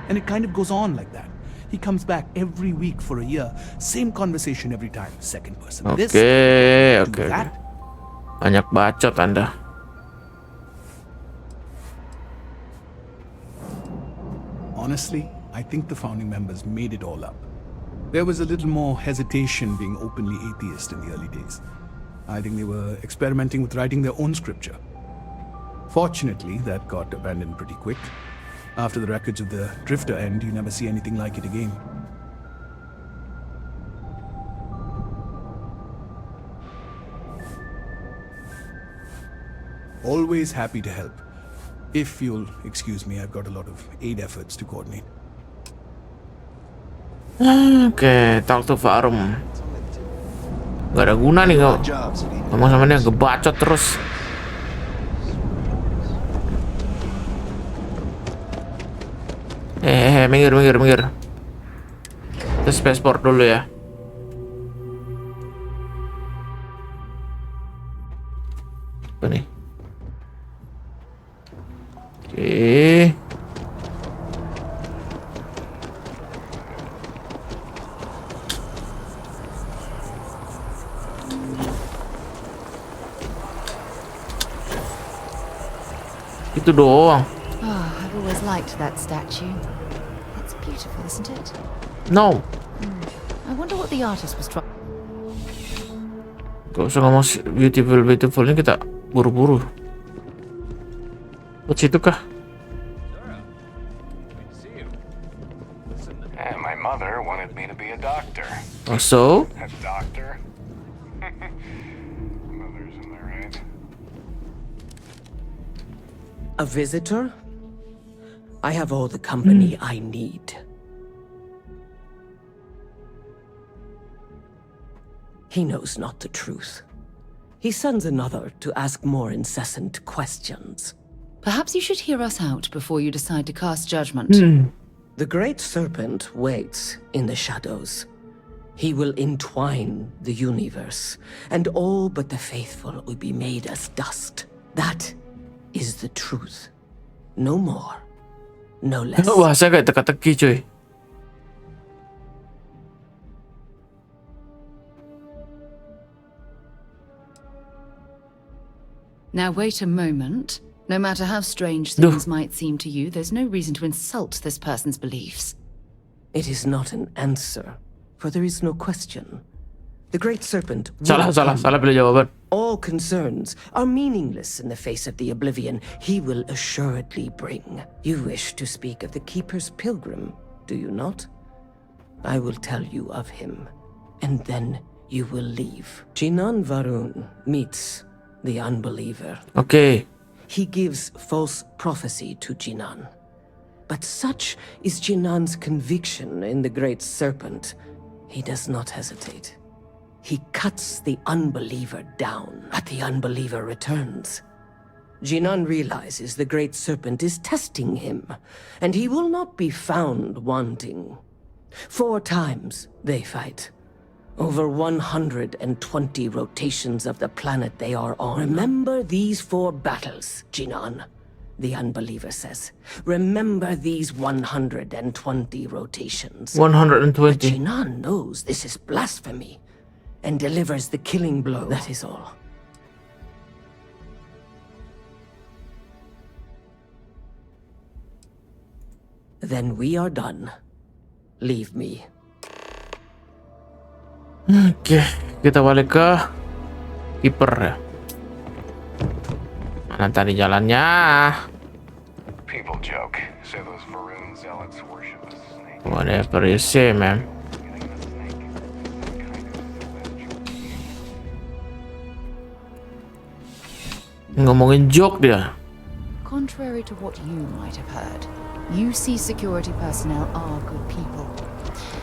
And it kind of goes on like that. He comes back every week for a year. Same conversation every time. Second person. Okay. That. Banyak bacot Anda. Honestly, I think the founding members made it all up. There was a little more hesitation being openly atheist in the early days. I think they were experimenting with writing their own scripture. Fortunately, that got abandoned pretty quick. After the records of the Drifter end, you never see anything like it again. Always happy to help. If you'll excuse me, I've got a lot of aid efforts to coordinate. Oke, talk to Farum. Gak ada guna nih ngomong sama dia, ngebacot terus. Minggir. Kita spaceport dulu ya. Apa nih? Oke. Itu doang. I've always liked that statue. It's beautiful, isn't it? No. I wonder what the artist was trying. Gak usah ngomong beautiful ini, kita buru-buru. Ke situ kah? My mother wanted me to be a doctor. Oh, so? A doctor? Mothers, am I right? A visitor? I have all the company I need. He knows not the truth. He sends another to ask more incessant questions. Perhaps you should hear us out before you decide to cast judgment. The Great Serpent waits in the shadows. He will entwine the universe, and all but the faithful will be made as dust. That is the truth. No more, no less. Wah, saya kayak teka-teki cuy. Now wait a moment. No matter how strange things might seem to you, there's no reason to insult this person's beliefs. It is not an answer, for there is no question. The Great Serpent Salah pilih jawaban. All concerns are meaningless in the face of the oblivion he will assuredly bring. You wish to speak of the Keeper's Pilgrim, do you not? I will tell you of him, and then you will leave. Jinan Varun meets the unbeliever. Okay. He gives false prophecy to Jinan. But such is Jinan's conviction in the Great Serpent, he does not hesitate. He cuts the unbeliever down, but the unbeliever returns. Jinan realizes the Great Serpent is testing him, and he will not be found wanting. 4 times they fight. Over 120 rotations of the planet they are on. Remember these 4 battles, Jinan, the unbeliever says. Remember these 120 rotations. 120. But Jinan knows this is blasphemy and delivers the killing blow. That is all. Then we are done. Leave me. Oke, kita balik ke Keeper ya. Mana tadi jalannya? People joke. Say those Varun zealots worship a snake. Whatever you say, man. Ngomongin joke dia. Contrary to what you might have heard, UC security personnel are good people.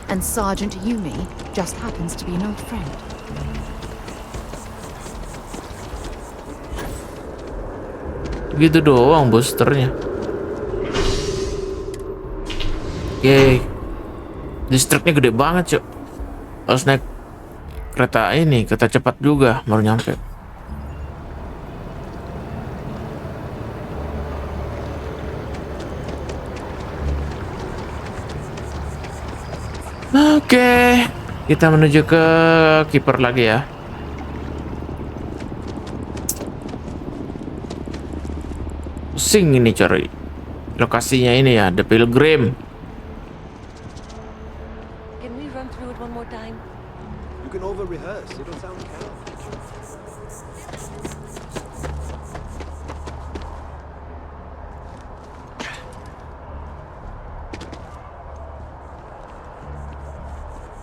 And Sergeant Yumi just happens to be an old friend. Gitu doang boosternya. Oke. Distriknya gede banget, Cuk. Harus naik kereta ini, kereta cepat juga baru nyampe. Oke, kita menuju ke kiper lagi ya. Pusing ini cari lokasinya ini ya, The Pilgrim. Can we run through it one more time? You can over rehearse. It'll sound count.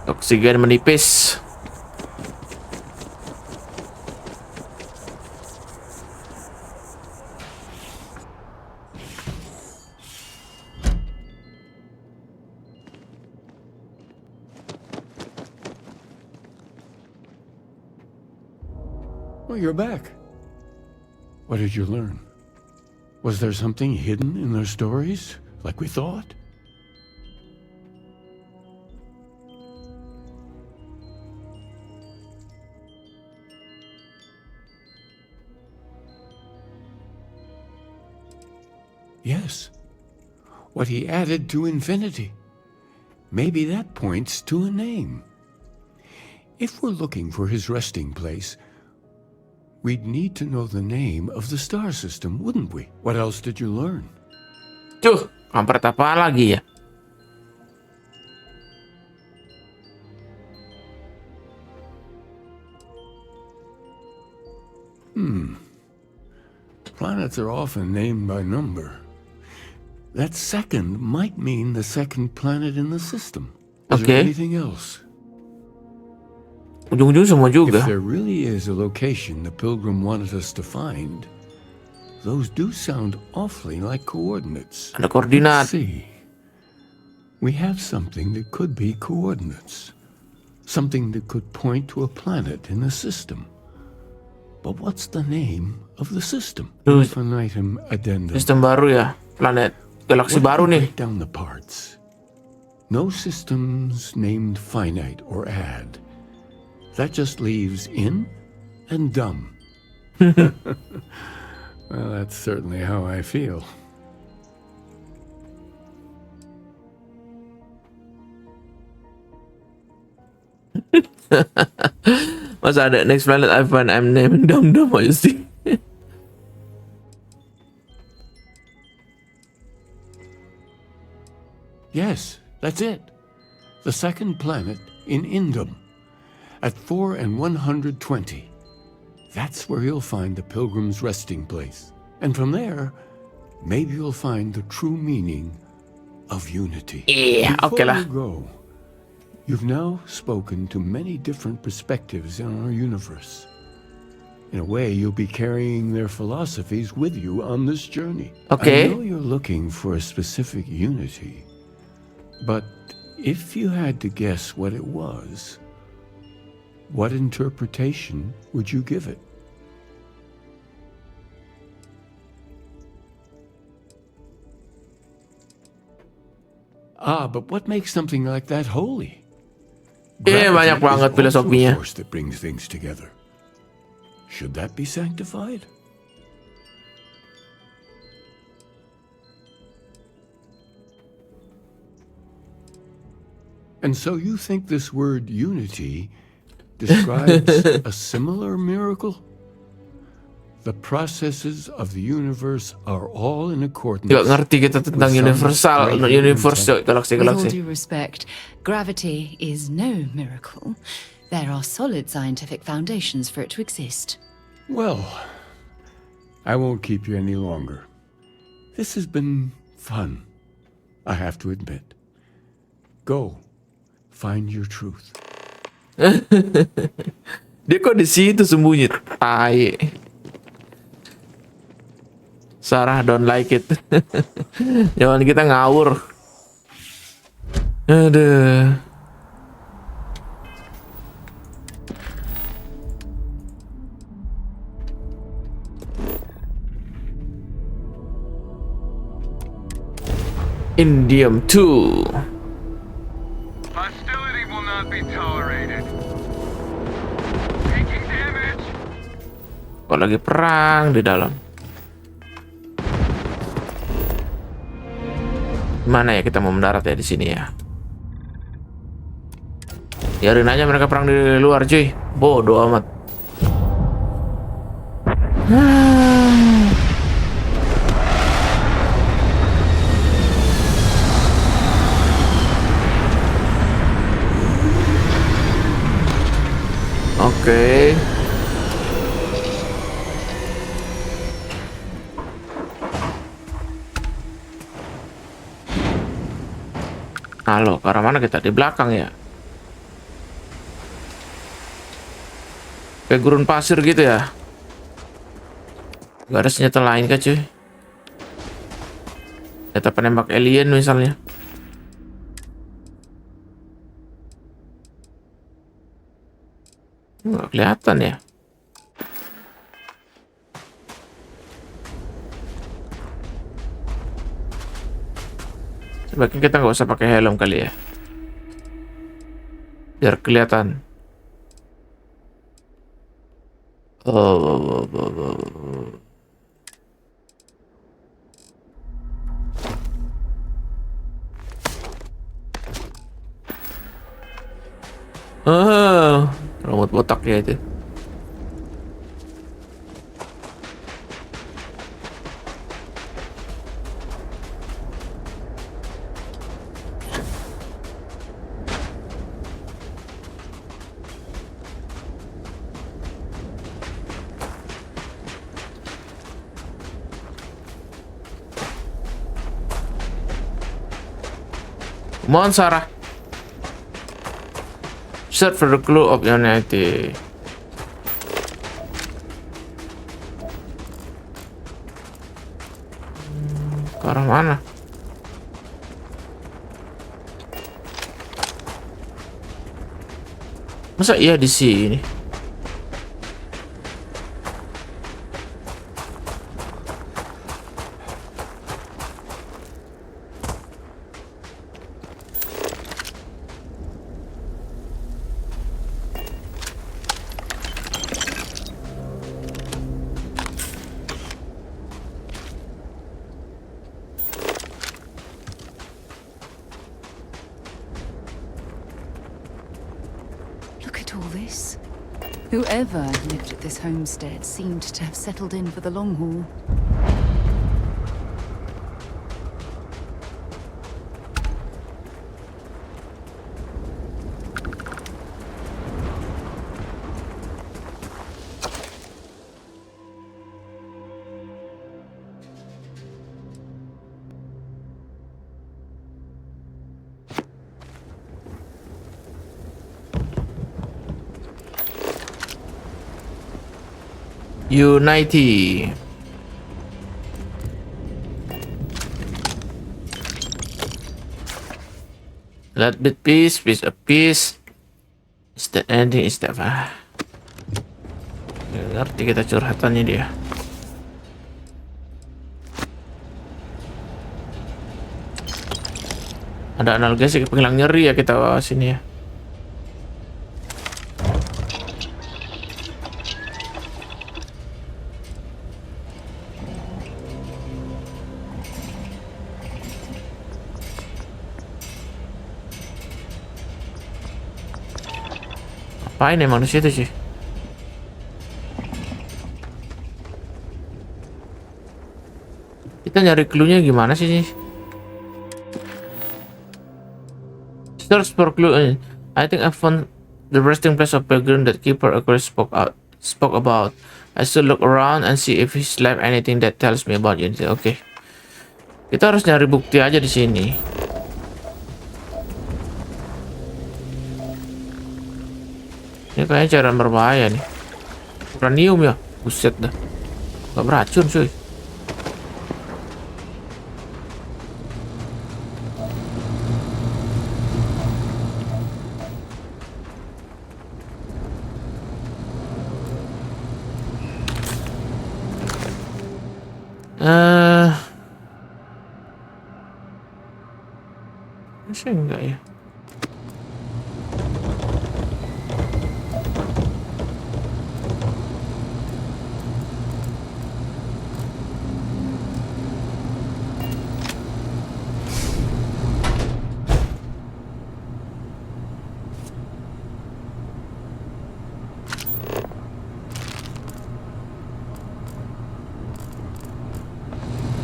Oksigen menipis. Well, you're back. What did you learn? Was there something hidden in their stories, like we thought? Yes. What he added to infinity. Maybe that points to a name. If we're looking for his resting place, we'd need to know the name of the star system, wouldn't we? What else did you learn? Tuh, kampret apa lagi ya? Planets are often named by number. That second might mean the second planet in the system. Is there anything else? Ujung-ujung semua juga. If there really is a location the Pilgrim wanted us to find, those do sound awfully like coordinates. Ada koordinat. Let's see. We have something that could be coordinates. Something that could point to a planet in the system. But what's the name of the system? Infinitum addendum. Sistem baru ya, planet galaksi baru nih. Break down the parts. No systems named finite or add. That just leaves in and dumb. Well, that's certainly how I feel. Masa ada next planet I find I'm naming dumb aja sih. Yes, that's it. The second planet in Indum. At 4 and 120. That's where you'll find the Pilgrim's resting place. And from there, maybe you'll find the true meaning of unity. Yeah, okay lah. Before you go, you've now spoken to many different perspectives in our universe. In a way, you'll be carrying their philosophies with you on this journey. Okay. I know you're looking for a specific unity, but if you had to guess what it was, what interpretation would you give it? But what makes something like that holy? Banyak banget filosofinya. Force that brings things together. Should that be sanctified? And so you think this word unity describes a similar miracle? The processes of the universe are all in accordance. Gak ngerti kita tentang universal, universe, galaksi. With all due respect, gravity is no miracle. There are solid scientific foundations for it to exist. Well, I won't keep you any longer. This has been fun, I have to admit. Go, find your truth. Dia kok di situ sembunyi, tai. Sarah don't like it. Jangan kita ngawur. Aduh. Indium 2. Hostility will not be tolerated. Taking damage. Kok lagi perang di dalam? Mana ya kita mau mendarat ya di sini ya? Biarin aja mereka perang di luar, cuy. Bodoh amat. Oke. Halo, ke arah mana kita? Di belakang ya? Kayak gurun pasir gitu ya? Gak ada senjata lain kah, cuy? Senjata penembak alien misalnya. Nggak kelihatan ya. Sebaiknya kita nggak usah pakai helm kali ya, biar kelihatan. Rambut botak ya itu. Come on, Sarah. Search for the clue of humanity. Ke arah mana? Masa iya di sini? Whoever lived at this homestead seemed to have settled in for the long haul. Unity. Let bit peace, peace of peace. Is that ending? Is that ngerti kita curhatannya dia. Ada analgesik penghilang nyeri ya kita bawa sini ya. Apain emang di situ sih? Kita nyari clue-nya gimana sih? Search for clue. I think I found the resting place of pilgrim that keeper Aquarius spoke about. I still look around and see if he's left anything that tells me about you. Oke. Kita harus nyari bukti aja di sini. Ini kayaknya cairan berbahaya nih. Uranium ya? Buset dah. Gak beracun cuy. Masih enggak ya?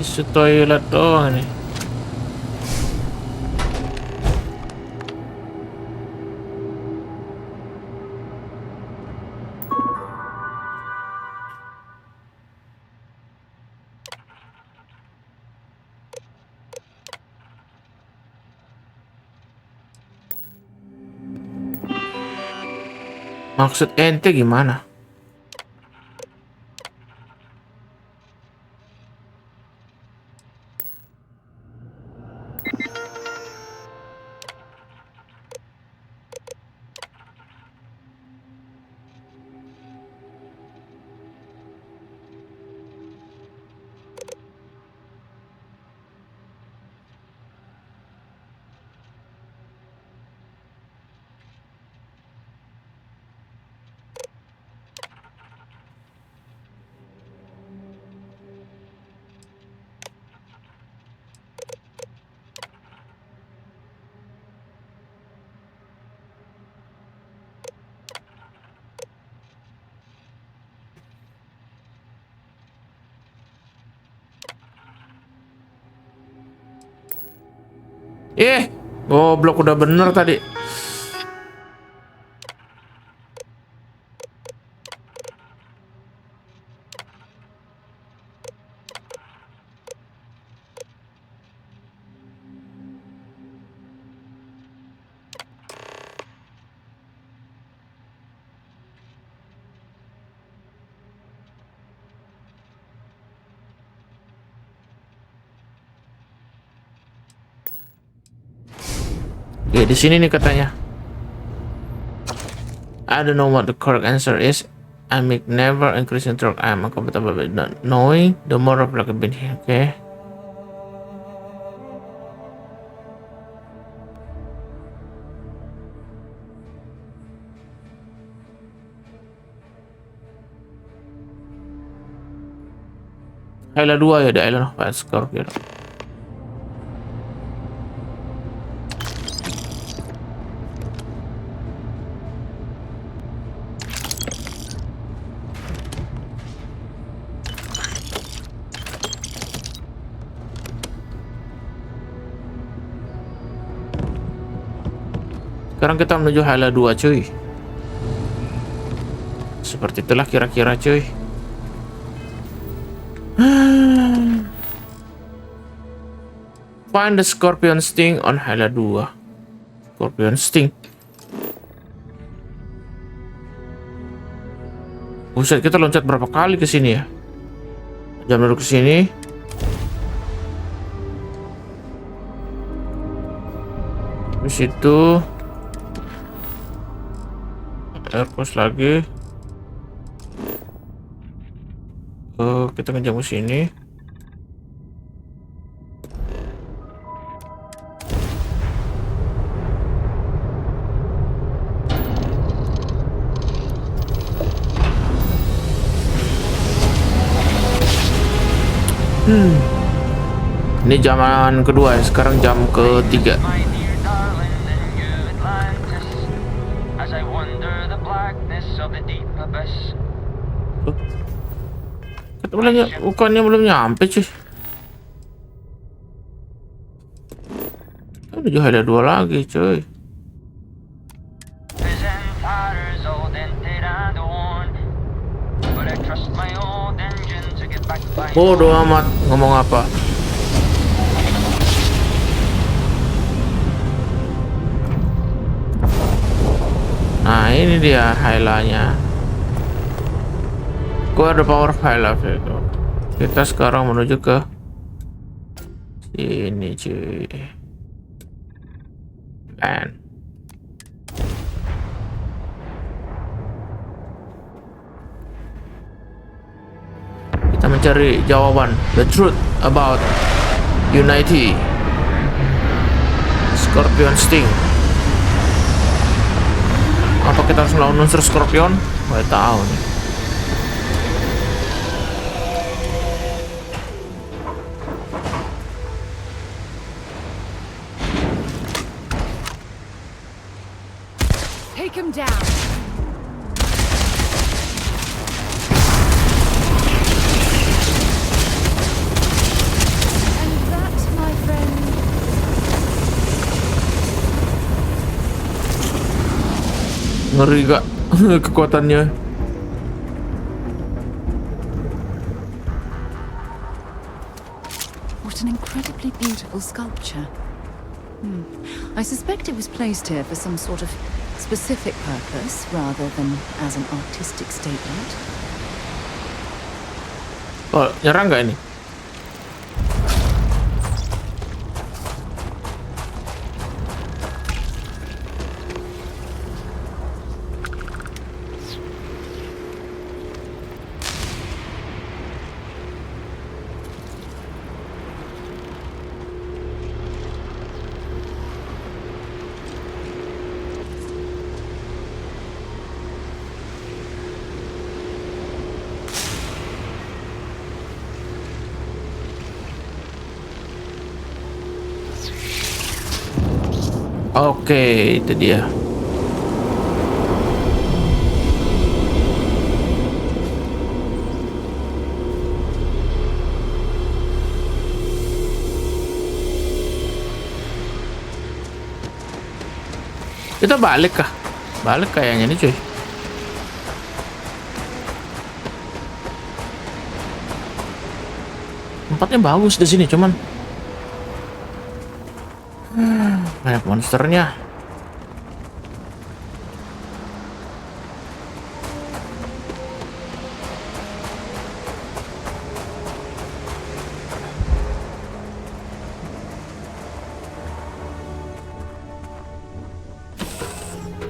Isu toilet doang nih. Maksud ente gimana? Goblok, udah bener tadi. Oke, di sini nih katanya. I don't know what the correct answer is. I make never increase in truck. I am uncomfortable with not knowing. The more of like a been here. Okay. Island 2 ya, The Island of Fire Scorpion. Sekarang kita menuju Hala 2 cuy. Seperti itulah kira-kira cuy. Find the Scorpion Sting on Hala 2. Scorpion Sting. Buset, kita loncat berapa kali ke sini ya? Jam dulu ke sini. Di situ. Airpost lagi. Kita ngejam ke sini. Ini jaman kedua ya, sekarang jam ketiga. Bukannya belum nyampe cuy. Udah ada 2 lagi cuy. Bodoh amat ngomong apa. Nah ini dia highlightnya. Gua ada power highlight itu. Kita sekarang menuju ke sini cuy. Dan kita mencari jawaban, the truth about Unity. Scorpion Sting. Apa kita harus melawan unsur Scorpion? Nggak tahu nih. Take him down. And that, my friend, ngeri gak kekuatannya. what an incredibly beautiful sculpture. I suspect it was placed here for some sort of specific purpose rather than as an artistic statement. Oh, nyerang nggak ini? Oke, itu dia. Kita balik kah? Balik kayaknya nih, cuy. Tempatnya bagus di sini, cuman banyak monsternya.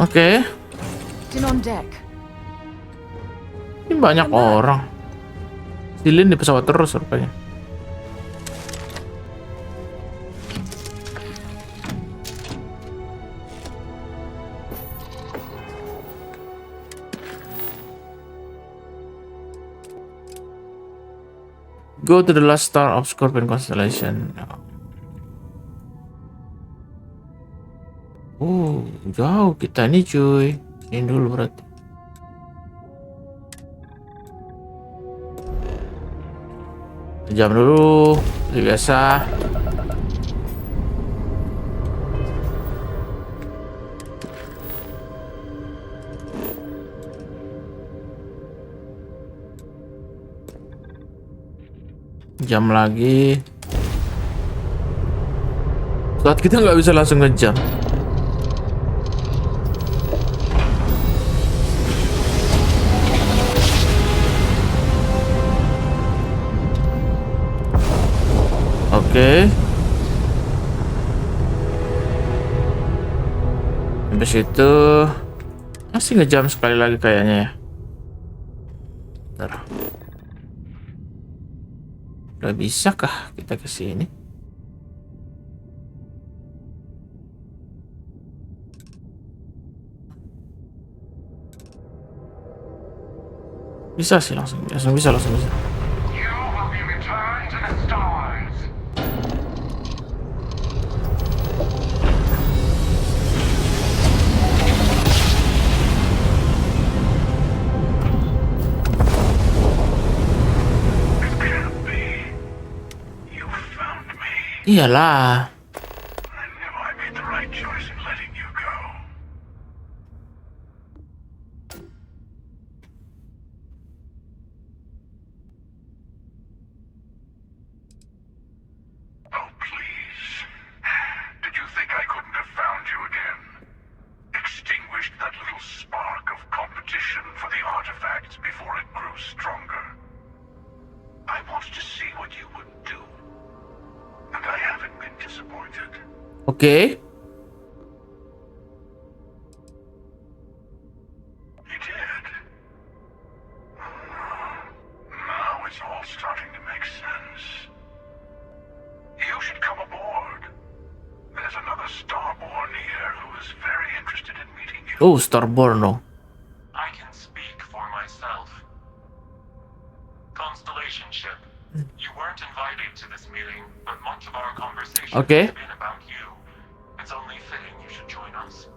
Oke. Still on deck. Ini banyak orang. Silin di pesawat terus rupanya. Go to the last star of Scorpion constellation. Oh, jauh kita nih, cuy. Ini dulu berarti. Jam dulu, seperti biasa. Jam lagi. Saat kita nggak bisa langsung ngejam. Oke. Habis itu masih ngejam sekali lagi kayaknya ya. Bentar. Udah bisakah kita ke sini? Bisa sih, langsung bisa. Iyalah. Oke. Now it's all starting Oh, Starborn dong. I can speak for myself. Constellation ship, you weren't invited to this meeting, but much of our conversation has been about you. It's only fitting you should join us.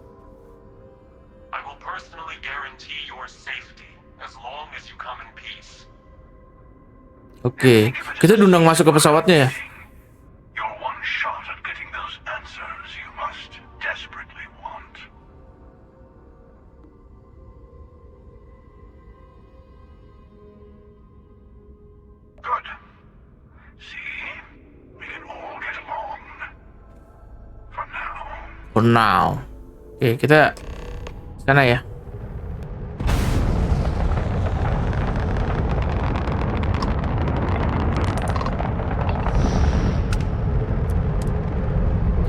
I will personally guarantee your safety as long as you come in peace. Oke, kita diundang masuk ke pesawatnya ya. You're one shot at getting those answers you must desperately want. Good. See, we can all get along. For now. For now. Oke, kita sana ya.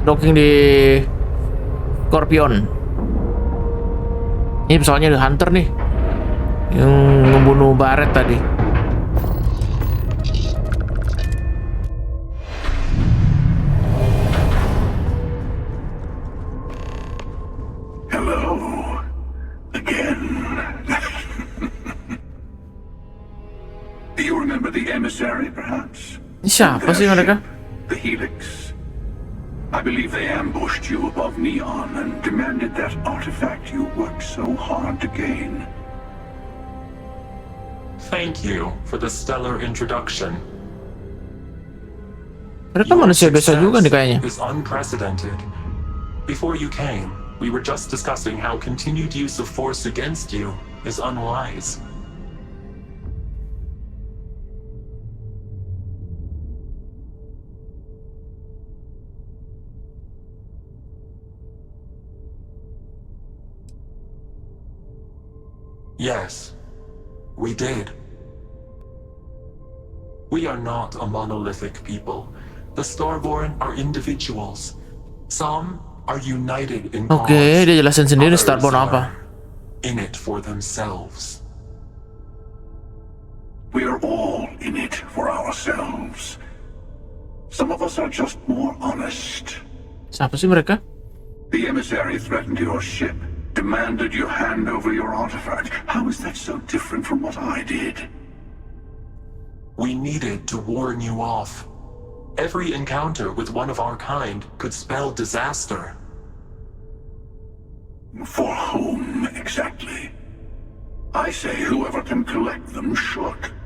Docking di Scorpion. Ini pesawatnya The Hunter nih, yang membunuh Barret tadi. Hello again. Do you remember the emissary, perhaps? Siapa sih mereka? The Helix. I believe they ambushed you above Neon and demanded that artifact you worked so hard to gain. Thank you for the stellar introduction. Mereka manusia biasa juga nih kayaknya. Is unprecedented. Before you came, we were just discussing how continued use of force against you is unwise. Yes, we did. We are not a monolithic people. The Starborn are individuals. Some are united in cause. Oke, dia jelasin sendiri Starborn apa. In it for themselves. We are all in it for ourselves. Some of us are just more honest. Siapa sih mereka? The emissary threatened your ship. Demanded you hand over your artifact. How is that so different from what I did? We needed to warn you off. Every encounter with one of our kind could spell disaster. For whom, exactly? I say whoever can collect them should.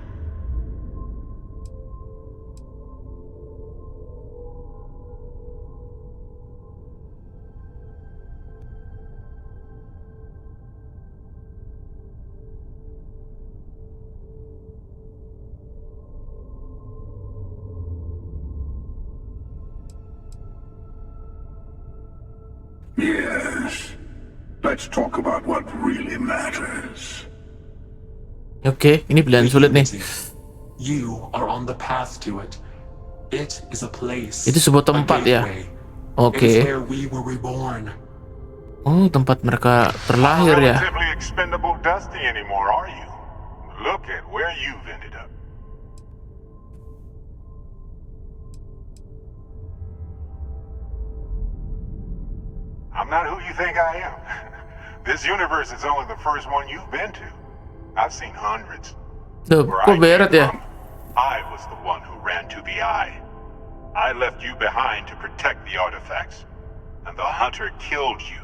Yes. Let's talk about what really matters. Oke, ini pilihan sulit nih. You are on the path to it. It is a place. Itu sebuah tempat ya. Oke. Oh, tempat mereka terlahir ya. Relatively expendable Dusty anymore, are you? Look at where you've ended up. I'm not who you think I am. This universe is only the first one you've been to. I've seen hundreds. Duh, kok Barret ya? I was the one who ran to the Eye. I left you behind to protect the artifacts, and the Hunter killed you.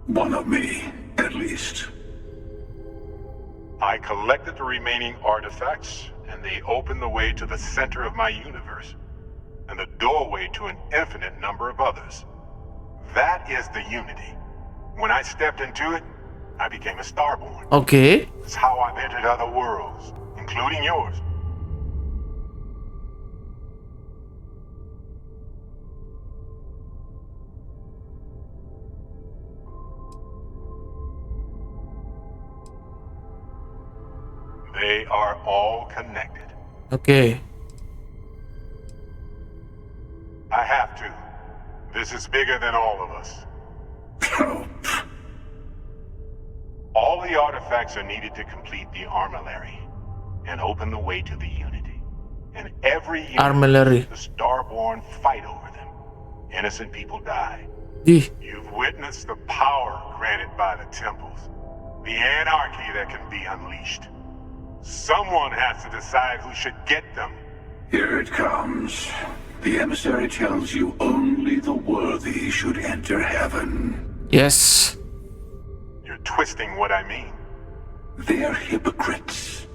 One of me, at least. I collected the remaining artifacts, and they opened the way to the center of my universe, and the doorway to an infinite number of others. That is the Unity. When I stepped into it, I became a Starborn. Okay. It's how I've entered other worlds, including yours. They are all connected. Okay. I have to. This is bigger than all of us. All the artifacts are needed to complete the armillary and open the way to the Unity. And every year, Armillary. the Starborn fight over them. Innocent people die. You've witnessed the power granted by the temples, the anarchy that can be unleashed. Someone has to decide who should get them. Here it comes. The emissary tells you only the worthy should enter heaven. Yes. You're twisting what I mean. They're hypocrites.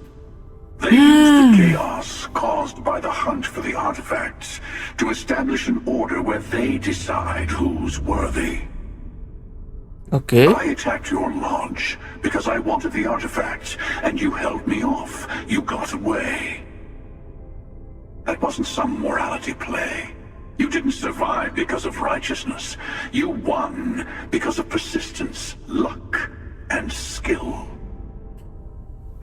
They use the chaos caused by the hunt for the artifacts to establish an order where they decide who's worthy. Okay. I attacked your lodge because I wanted the artifacts, and you held me off. You got away. That wasn't some morality play. You didn't survive because of righteousness. You won because of persistence, luck, and skill.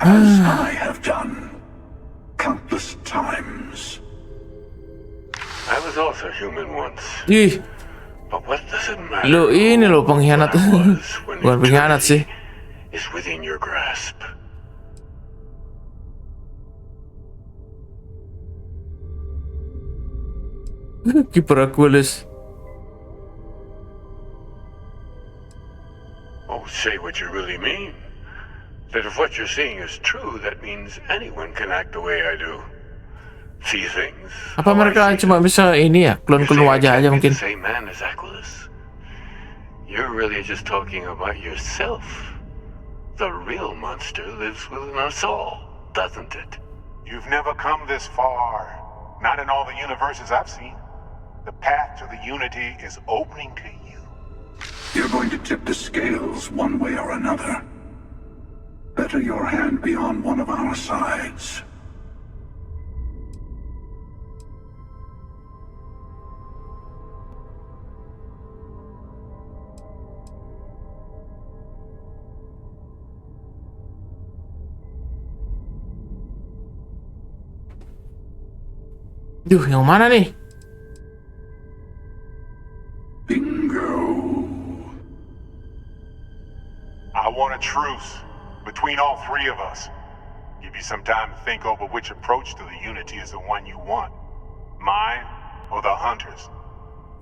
As I have done countless times. I was also human once. Ih. But what does it matter? Lo ini lo pengkhianat. Bukan pengkhianat sih. Is within your grasp. Kiper Aquilus. Oh, say what you really mean. That if what you're seeing is true, that means anyone can act the way I do. See things. Apa mereka cuma bisa ini ya, klon-klon wajah aja mungkin? Same man as Aquilus. You're really just talking about yourself. The real monster lives within us all, doesn't it? You've never come this far. Not in all the universes I've seen. The path to the Unity is opening to you. You're going to tip the scales one way or another. Better your hand be on one of our sides. Duh, yang mana nih? I want a truce between all three of us. Give you some time to think over which approach to the Unity is the one you want. Mine or the Hunters?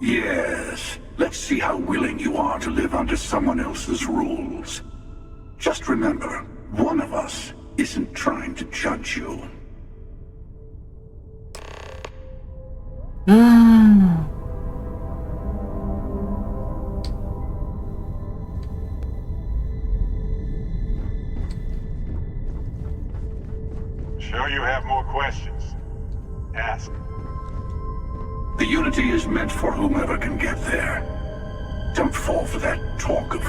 Yes. Let's see how willing you are to live under someone else's rules. Just remember, one of us isn't trying to judge you. Sure you have more questions? Ask. The Unity is meant for whomever can get there. Don't fall for that talk of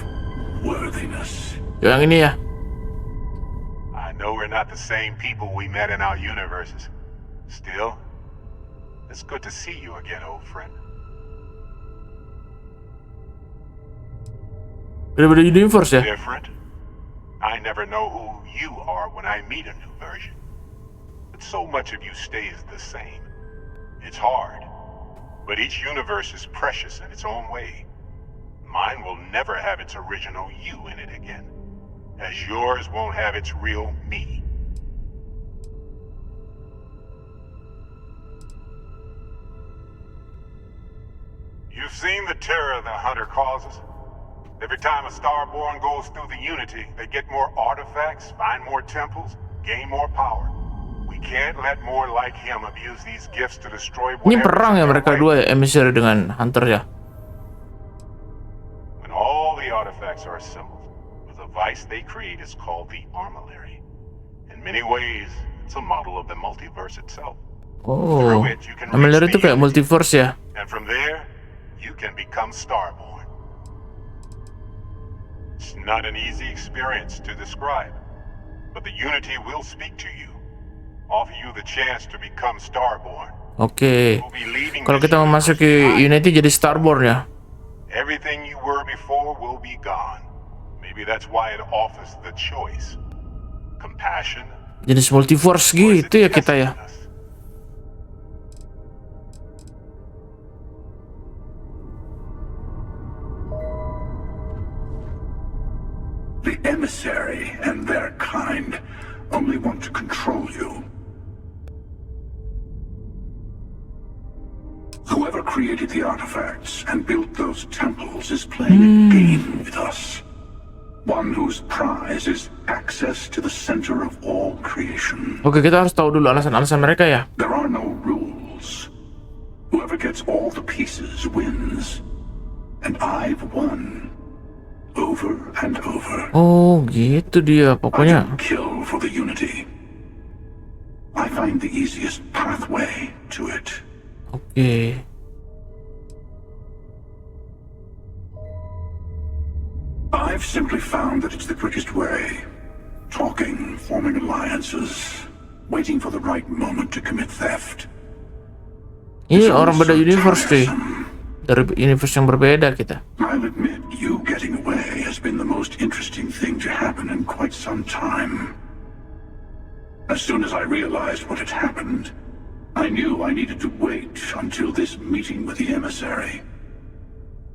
worthiness. Yang ini ya. I know we're not the same people we met in our universes. Still, it's good to see you again, old friend. Beda-beda universe ya? Different? I never know who you are when I meet a new version. But so much of you stays the same. It's hard. But each universe is precious in its own way. Mine will never have its original you in it again. As yours won't have its real me. You've seen the terror the Hunter causes. Every time a Starborn goes through the Unity, they get more artifacts, find more temples, gain more power. We can't let more like him abuse these gifts to destroy Ini whatever. perang ya mereka dua ya, emissary dengan Hunter ya. When all the artifacts are assembled, the device they create is called the Armillary. In many ways, it's a model of the multiverse itself. Oh, Through it, you can Armillary reach itu the kayak Unity. multiverse ya. And from there, you can become Starborn. It's not an easy experience to describe, but the Unity will speak to you, offer you the chance to become Starborn. Oke. Kalau kita memasuki Unity jadi Starborn ya. Everything you were before will be gone. Maybe that's why it offers the choice. Compassion. Jenis multiverse gitu ya kita ya. The emissary and their kind only want to control you. Whoever created the artifacts and built those temples is playing a game with us. One whose prize is access to the center of all creation. Oke, kita harus tahu dulu alasan-alasan mereka ya. There are no rules. Whoever gets all the pieces wins. And I've won. Over and over. Oh, gitu dia pokoknya. I don't kill for the unity. I find the easiest pathway to it. Oke. I've simply found that it's the quickest way. Talking, forming alliances, waiting for the right moment to commit theft. Ini orang beda universe deh. Dari universe yang berbeda kita. I'll admit, you getting away has been the most interesting thing to happen in quite some time. As soon as I realized what had happened, I knew I needed to wait until this meeting with the emissary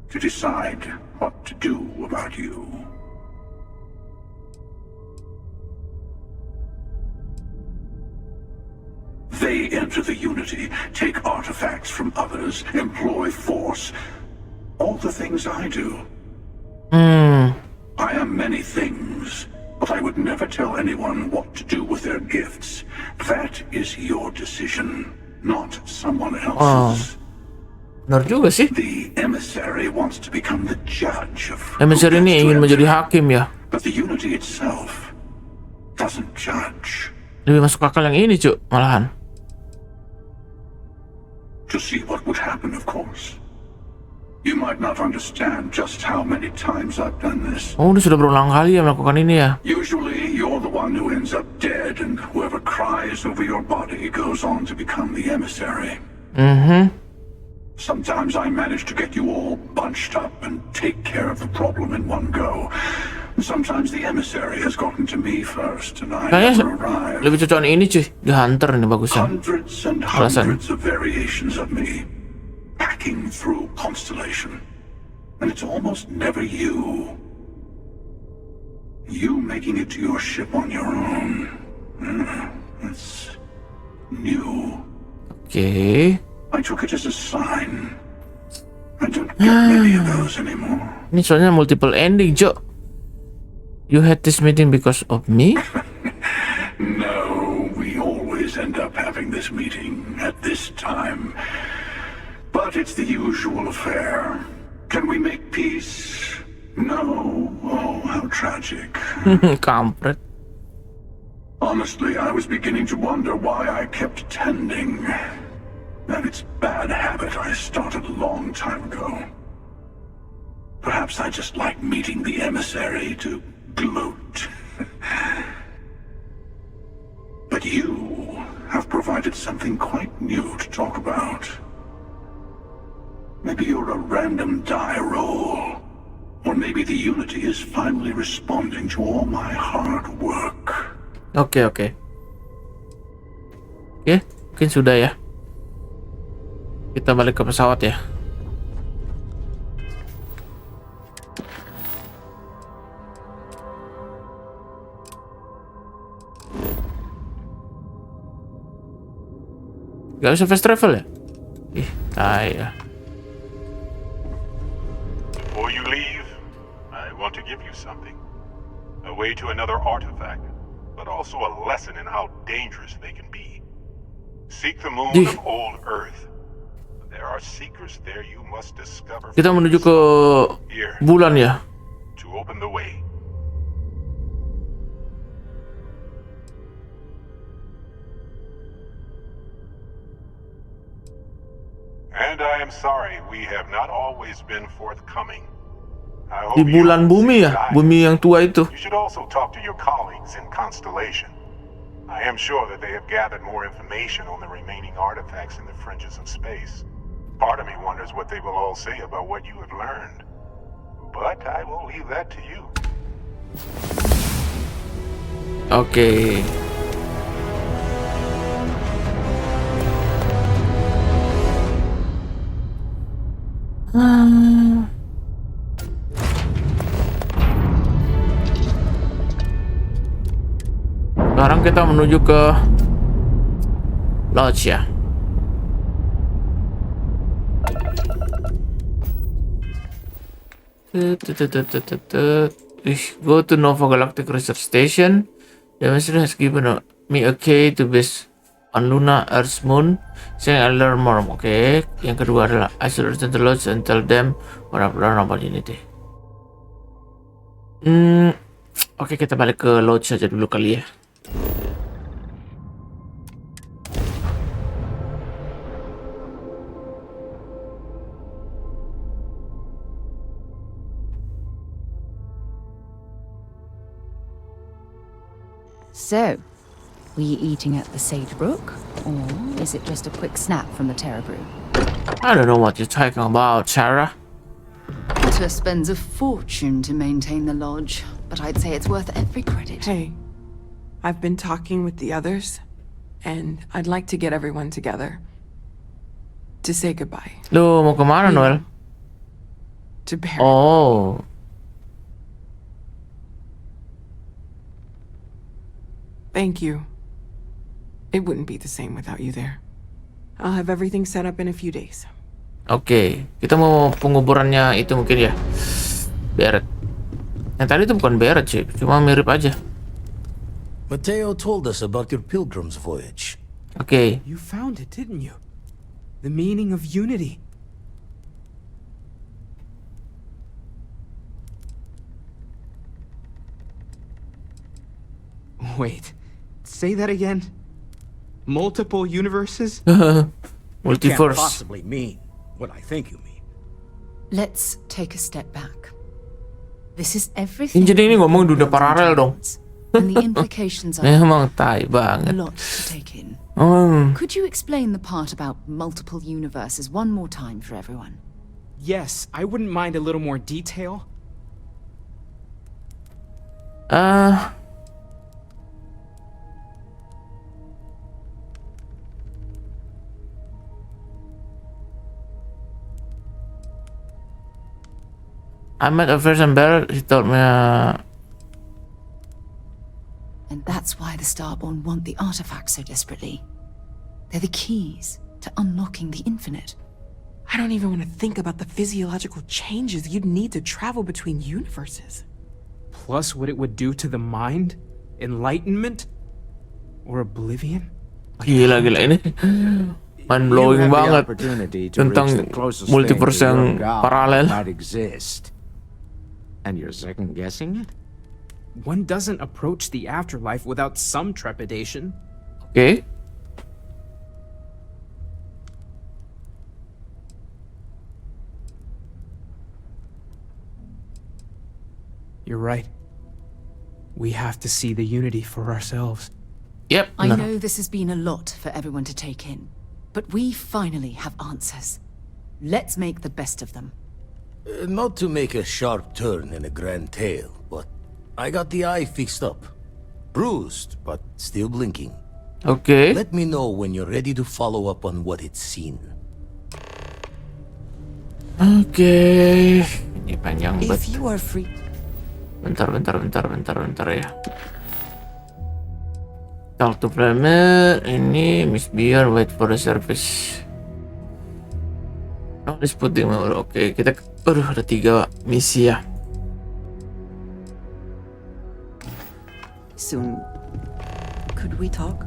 to decide what to do about you. They enter the Unity, take artifacts from others, employ force. All the things I do. I am many things, but I would never tell anyone what to do with their gifts. That is your decision, not someone else's. Benar juga sih. The emissary wants to become the judge of Emissary ini ingin menjadi hakim ya. But the Unity itself doesn't judge. Lebih masuk akal yang ini, Cuk, malahan. To see what would happen, of course. You might not understand just how many times I've done this. Oh, dia sudah berulang kali ya melakukan ini ya. Usually, you're the one who ends up dead, and whoever cries over your body goes on to become the emissary. Sometimes I manage to get you all bunched up and take care of the problem in one go. Sometimes the emissary has gotten to me first, and I never arrive. Lebih cocok ini cuy, di Hunter ini bagusnya. Hundreds and hundreds of variations of me, packing through Constellation, and it's almost never you. You making it to your ship on your own. That's new. Okay. I took it as a sign. I don't get many of those anymore. Ini soalnya multiple ending, Cok. You had this meeting because of me? No, we always end up having this meeting at this time. But it's the usual affair. Can we make peace? No. Oh, how tragic. Kampret. Honestly, I was beginning to wonder why I kept attending. And it's a bad habit I started a long time ago. Perhaps I just like meeting the emissary to gloat. But you have provided something quite new to talk about. Maybe you're a random die roll. Or maybe the Unity is finally responding to all my hard work. Oke, mungkin sudah ya. Kita balik ke pesawat ya. Gak bisa fast travel ya? Ih, tai ya. Before you leave, I want to give you something. A way to another artifact, but also a lesson in how dangerous they can be. Seek the moon of old Earth. There are secrets there you must discover. Kita menuju ke bulan ya. To open the way. And I am sorry we have not always been forthcoming. Di bulan bumi ya, bumi yang tua itu. You should also talk to your colleagues in Constellation. I am sure that they have gathered more information on the remaining artifacts in the fringes of space. Part of me wonders what they will all say about what you have learned. But I will leave that to you. Oke. Sekarang kita menuju ke lodge ya. Go to Nova Galactic Research Station. The master has given me a key to base on Luna, Earth's moon. Saying I learn more. Oke. Yang kedua adalah I should return to Lodge and tell them what I've learned about Unity. Oke, kita balik ke Lodge saja dulu kali ya. So, were you eating at the Sagebrook, or is it just a quick snap from the Terra Brew? I don't know what you're talking about, Sarah. Potter spends a fortune to maintain the lodge, but I'd say it's worth every credit. Hey, I've been talking with the others, and I'd like to get everyone together to say goodbye. Lu mau kemana, Noel? To Barry. Oh. Thank you. It wouldn't be the same without you there. I'll have everything set up in a few days. Oke, kita mau penguburannya itu mungkin ya. Barrett. Yang tadi itu bukan Barrett sih, cuma mirip aja. Mateo told us about your pilgrim's voyage. Oke. You found it, didn't you? The meaning of unity. Wait, say that again? Multiple universes? Can't Multiverse. possibly mean what I think you mean. Let's take a step back. This is everything. Jadi ini ngomong dunia paralel dong. And the implications are Memang tai a banget. lot to take in. Hmm. Could you explain the part about multiple universes one more time for everyone? Yes, I wouldn't mind a little more detail. I met a person Barrett. He told me. And that's why the Starborn want the artifacts so desperately. They're the keys to unlocking the infinite. I don't even want to think about the physiological changes you'd need to travel between universes. Plus what it would do to the mind? Enlightenment? Or oblivion? Gila ini. Mind blowing banget tentang multiverse yang paralel. Exist. And you're second guessing it? One doesn't approach the afterlife without some trepidation. Okay. You're right. We have to see the unity for ourselves. Yep. I know this has been a lot for everyone to take in, but we finally have answers. Let's make the best of them. Not to make a sharp turn in a grand tale, but I got the eye fixed up. Bruised, but still blinking. Okay. Let me know when you're ready to follow up on what it's seen. Okay. Ini panjang banget. If you are free. Bentar ya. Talk to Premier. Ini Miss Beer. Wait for the service. Oh, this putting more. Oke, kita. Ada 3 misi ya. Soon. Could we talk?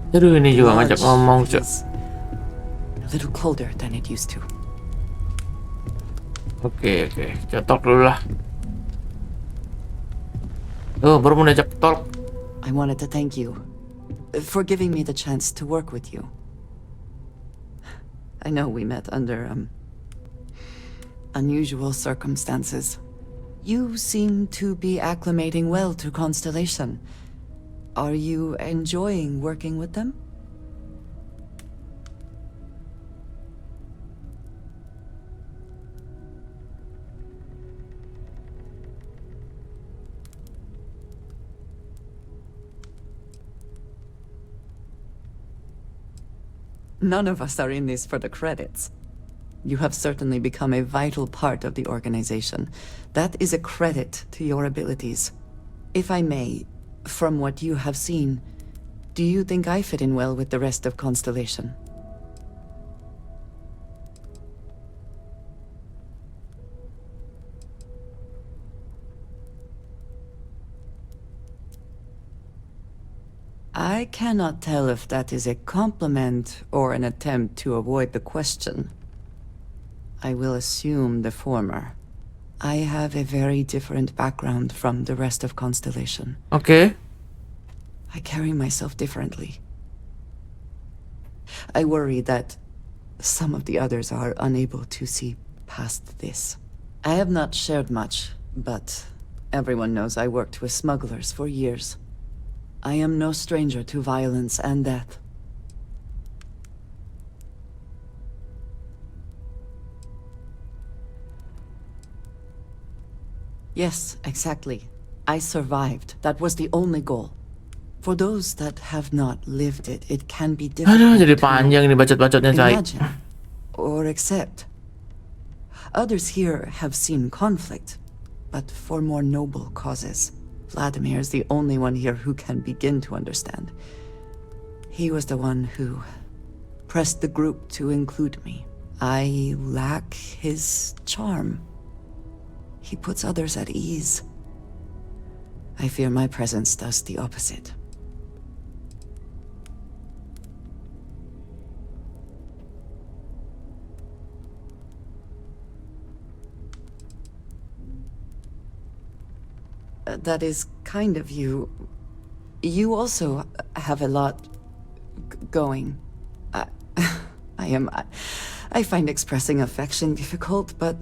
Aduh, ini juga ngajak ngomong, Cok. A little colder than it used to. Oke. Kita talk dulu lah. Oh, baru mau diajak talk. I wanted to thank you for giving me the chance to work with you. I know we met under, unusual circumstances. You seem to be acclimating well to Constellation. Are you enjoying working with them? None of us are in this for the credits. You have certainly become a vital part of the organization. That is a credit to your abilities. If I may, from what you have seen, do you think I fit in well with the rest of Constellation? I cannot tell if that is a compliment or an attempt to avoid the question. I will assume the former. I have a very different background from the rest of Constellation. Okay. I carry myself differently. I worry that some of the others are unable to see past this. I have not shared much, but everyone knows I worked with smugglers for years. I am no stranger to violence and death. Yes, exactly. I survived. That was the only goal. For those that have not lived it, it can be difficult jadi to panjang ini bacot-bacotnya saya. imagine or accept. Others here have seen conflict, but for more noble causes. Vladimir is the only one here who can begin to understand. He was the one who pressed the group to include me. I lack his charm. He puts others at ease. I fear my presence does the opposite. That is kind of you. You also have a lot going. I find expressing affection difficult, but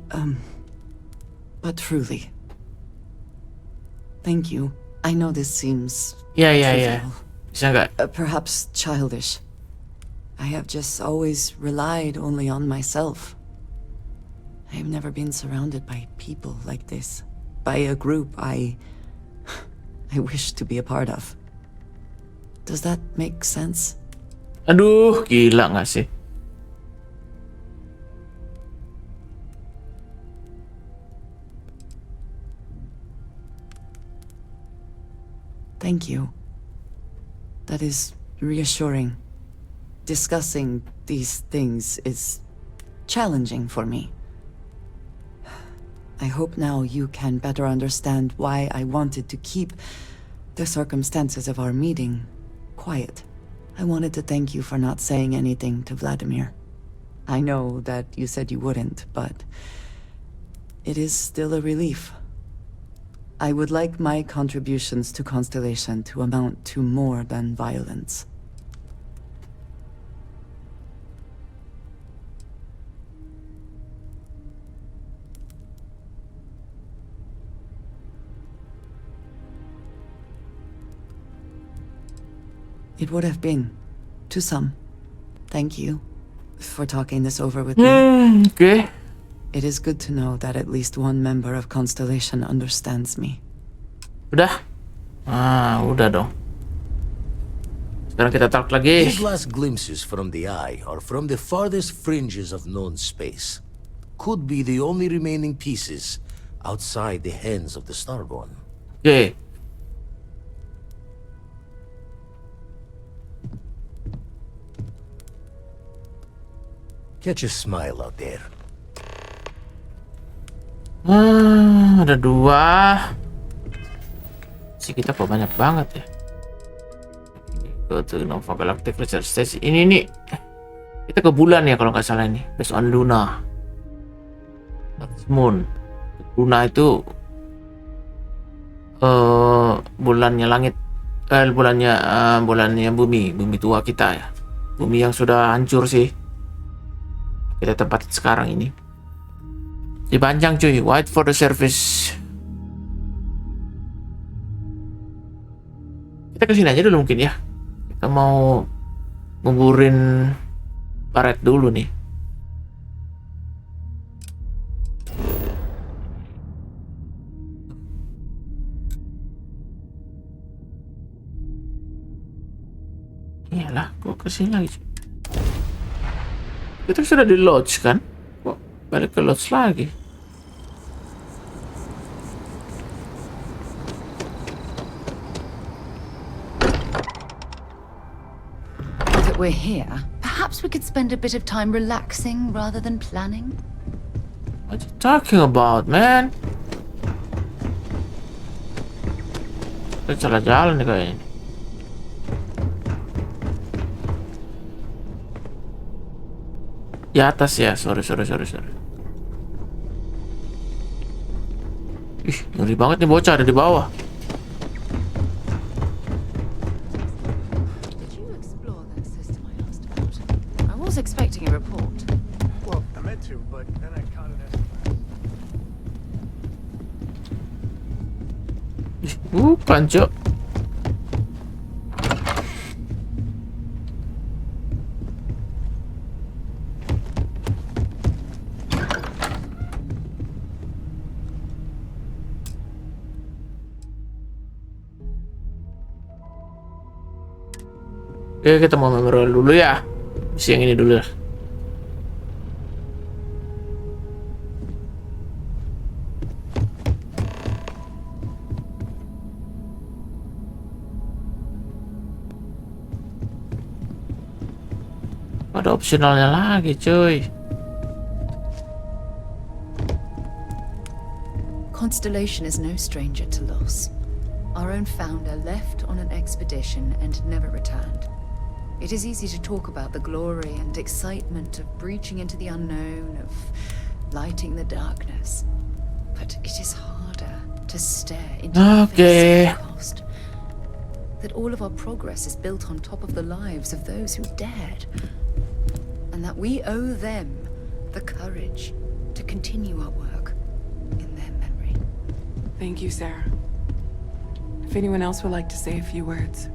truly. Thank you. I know this seems Yeah. Bisa nggak? Perhaps childish. I have just always relied only on myself. I have never been surrounded by people like this. By a group I wish to be a part of. Does that make sense? Aduh, gila nggak sih? Thank you. That is reassuring. Discussing these things is challenging for me. I hope now you can better understand why I wanted to keep the circumstances of our meeting quiet. I wanted to thank you for not saying anything to Vladimir. I know that you said you wouldn't, but it is still a relief. I would like my contributions to Constellation to amount to more than violence. It would have been, to some. Thank you for talking this over with me. Okay. It is good to know that at least one member of Constellation understands me. Udah? Udah dong. Sekarang kita talk lagi. These last glimpses from the eye are from the farthest fringes of known space. Could be the only remaining pieces outside the hands of the Starborn. Okay. Catch a smile out there. Ada 2. Sih kita kok banyak banget ya. Go to Nova Galactic Research Station. Ini nih. Kita ke bulan ya kalau nggak salah ini. Based on Luna. That's Moon. Luna itu bulannya langit. Bulannya bumi tua kita ya. Bumi yang sudah hancur sih. Kita tempatin sekarang ini. Dipanjang cuy, wait for the service. Kita kesini aja dulu mungkin ya. Kita mau nguburin Baret dulu nih. Iyalah, gua kesini lagi cuy. Kita sudah di lodge kan? Kok balik ke lodge lagi? That we're here, perhaps we could spend a bit of time relaxing rather than planning. What are you talking about, man? Kita salah jalan nih kayaknya. Di atas ya, sorry. Ih, ngeri banget nih bocah ada di bawah. I was expecting a report. Well, I meant to, but then I caught an Bukan, Cok. Oke, kita mau memorial dulu ya. Isi yang ini dulu ya. Ada opsionalnya lagi, cuy. Constellation is no stranger to loss. Our own founder left on an expedition and never returned. It is easy to talk about the glory and excitement of breaching into the unknown, of lighting the darkness. But it is harder to stare into the face of the cost. That all of our progress is built on top of the lives of those who dared. And that we owe them the courage to continue our work in their memory. Thank you, Sarah. If anyone else would like to say a few words.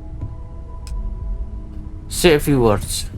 Say a few words.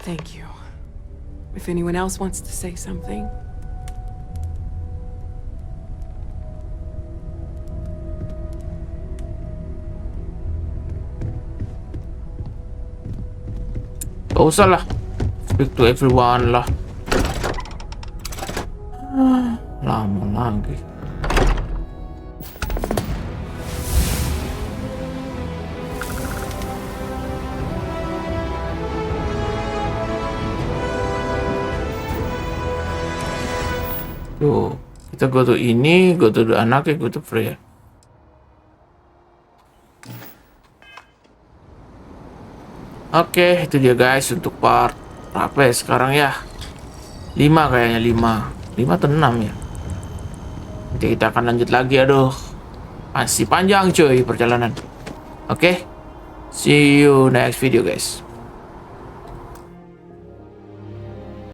Thank you. If anyone else wants to say something. Gak usah lah. Speak to everyone lah. Lama lagi. Tuh, kita go to ini, go to the anaknya, go to Freya. Oke, itu dia guys untuk part apa ya sekarang ya? 5 kayaknya, 5 atau 6 ya. Nanti kita akan lanjut lagi, aduh. Masih panjang cuy perjalanan. Oke. See you next video guys.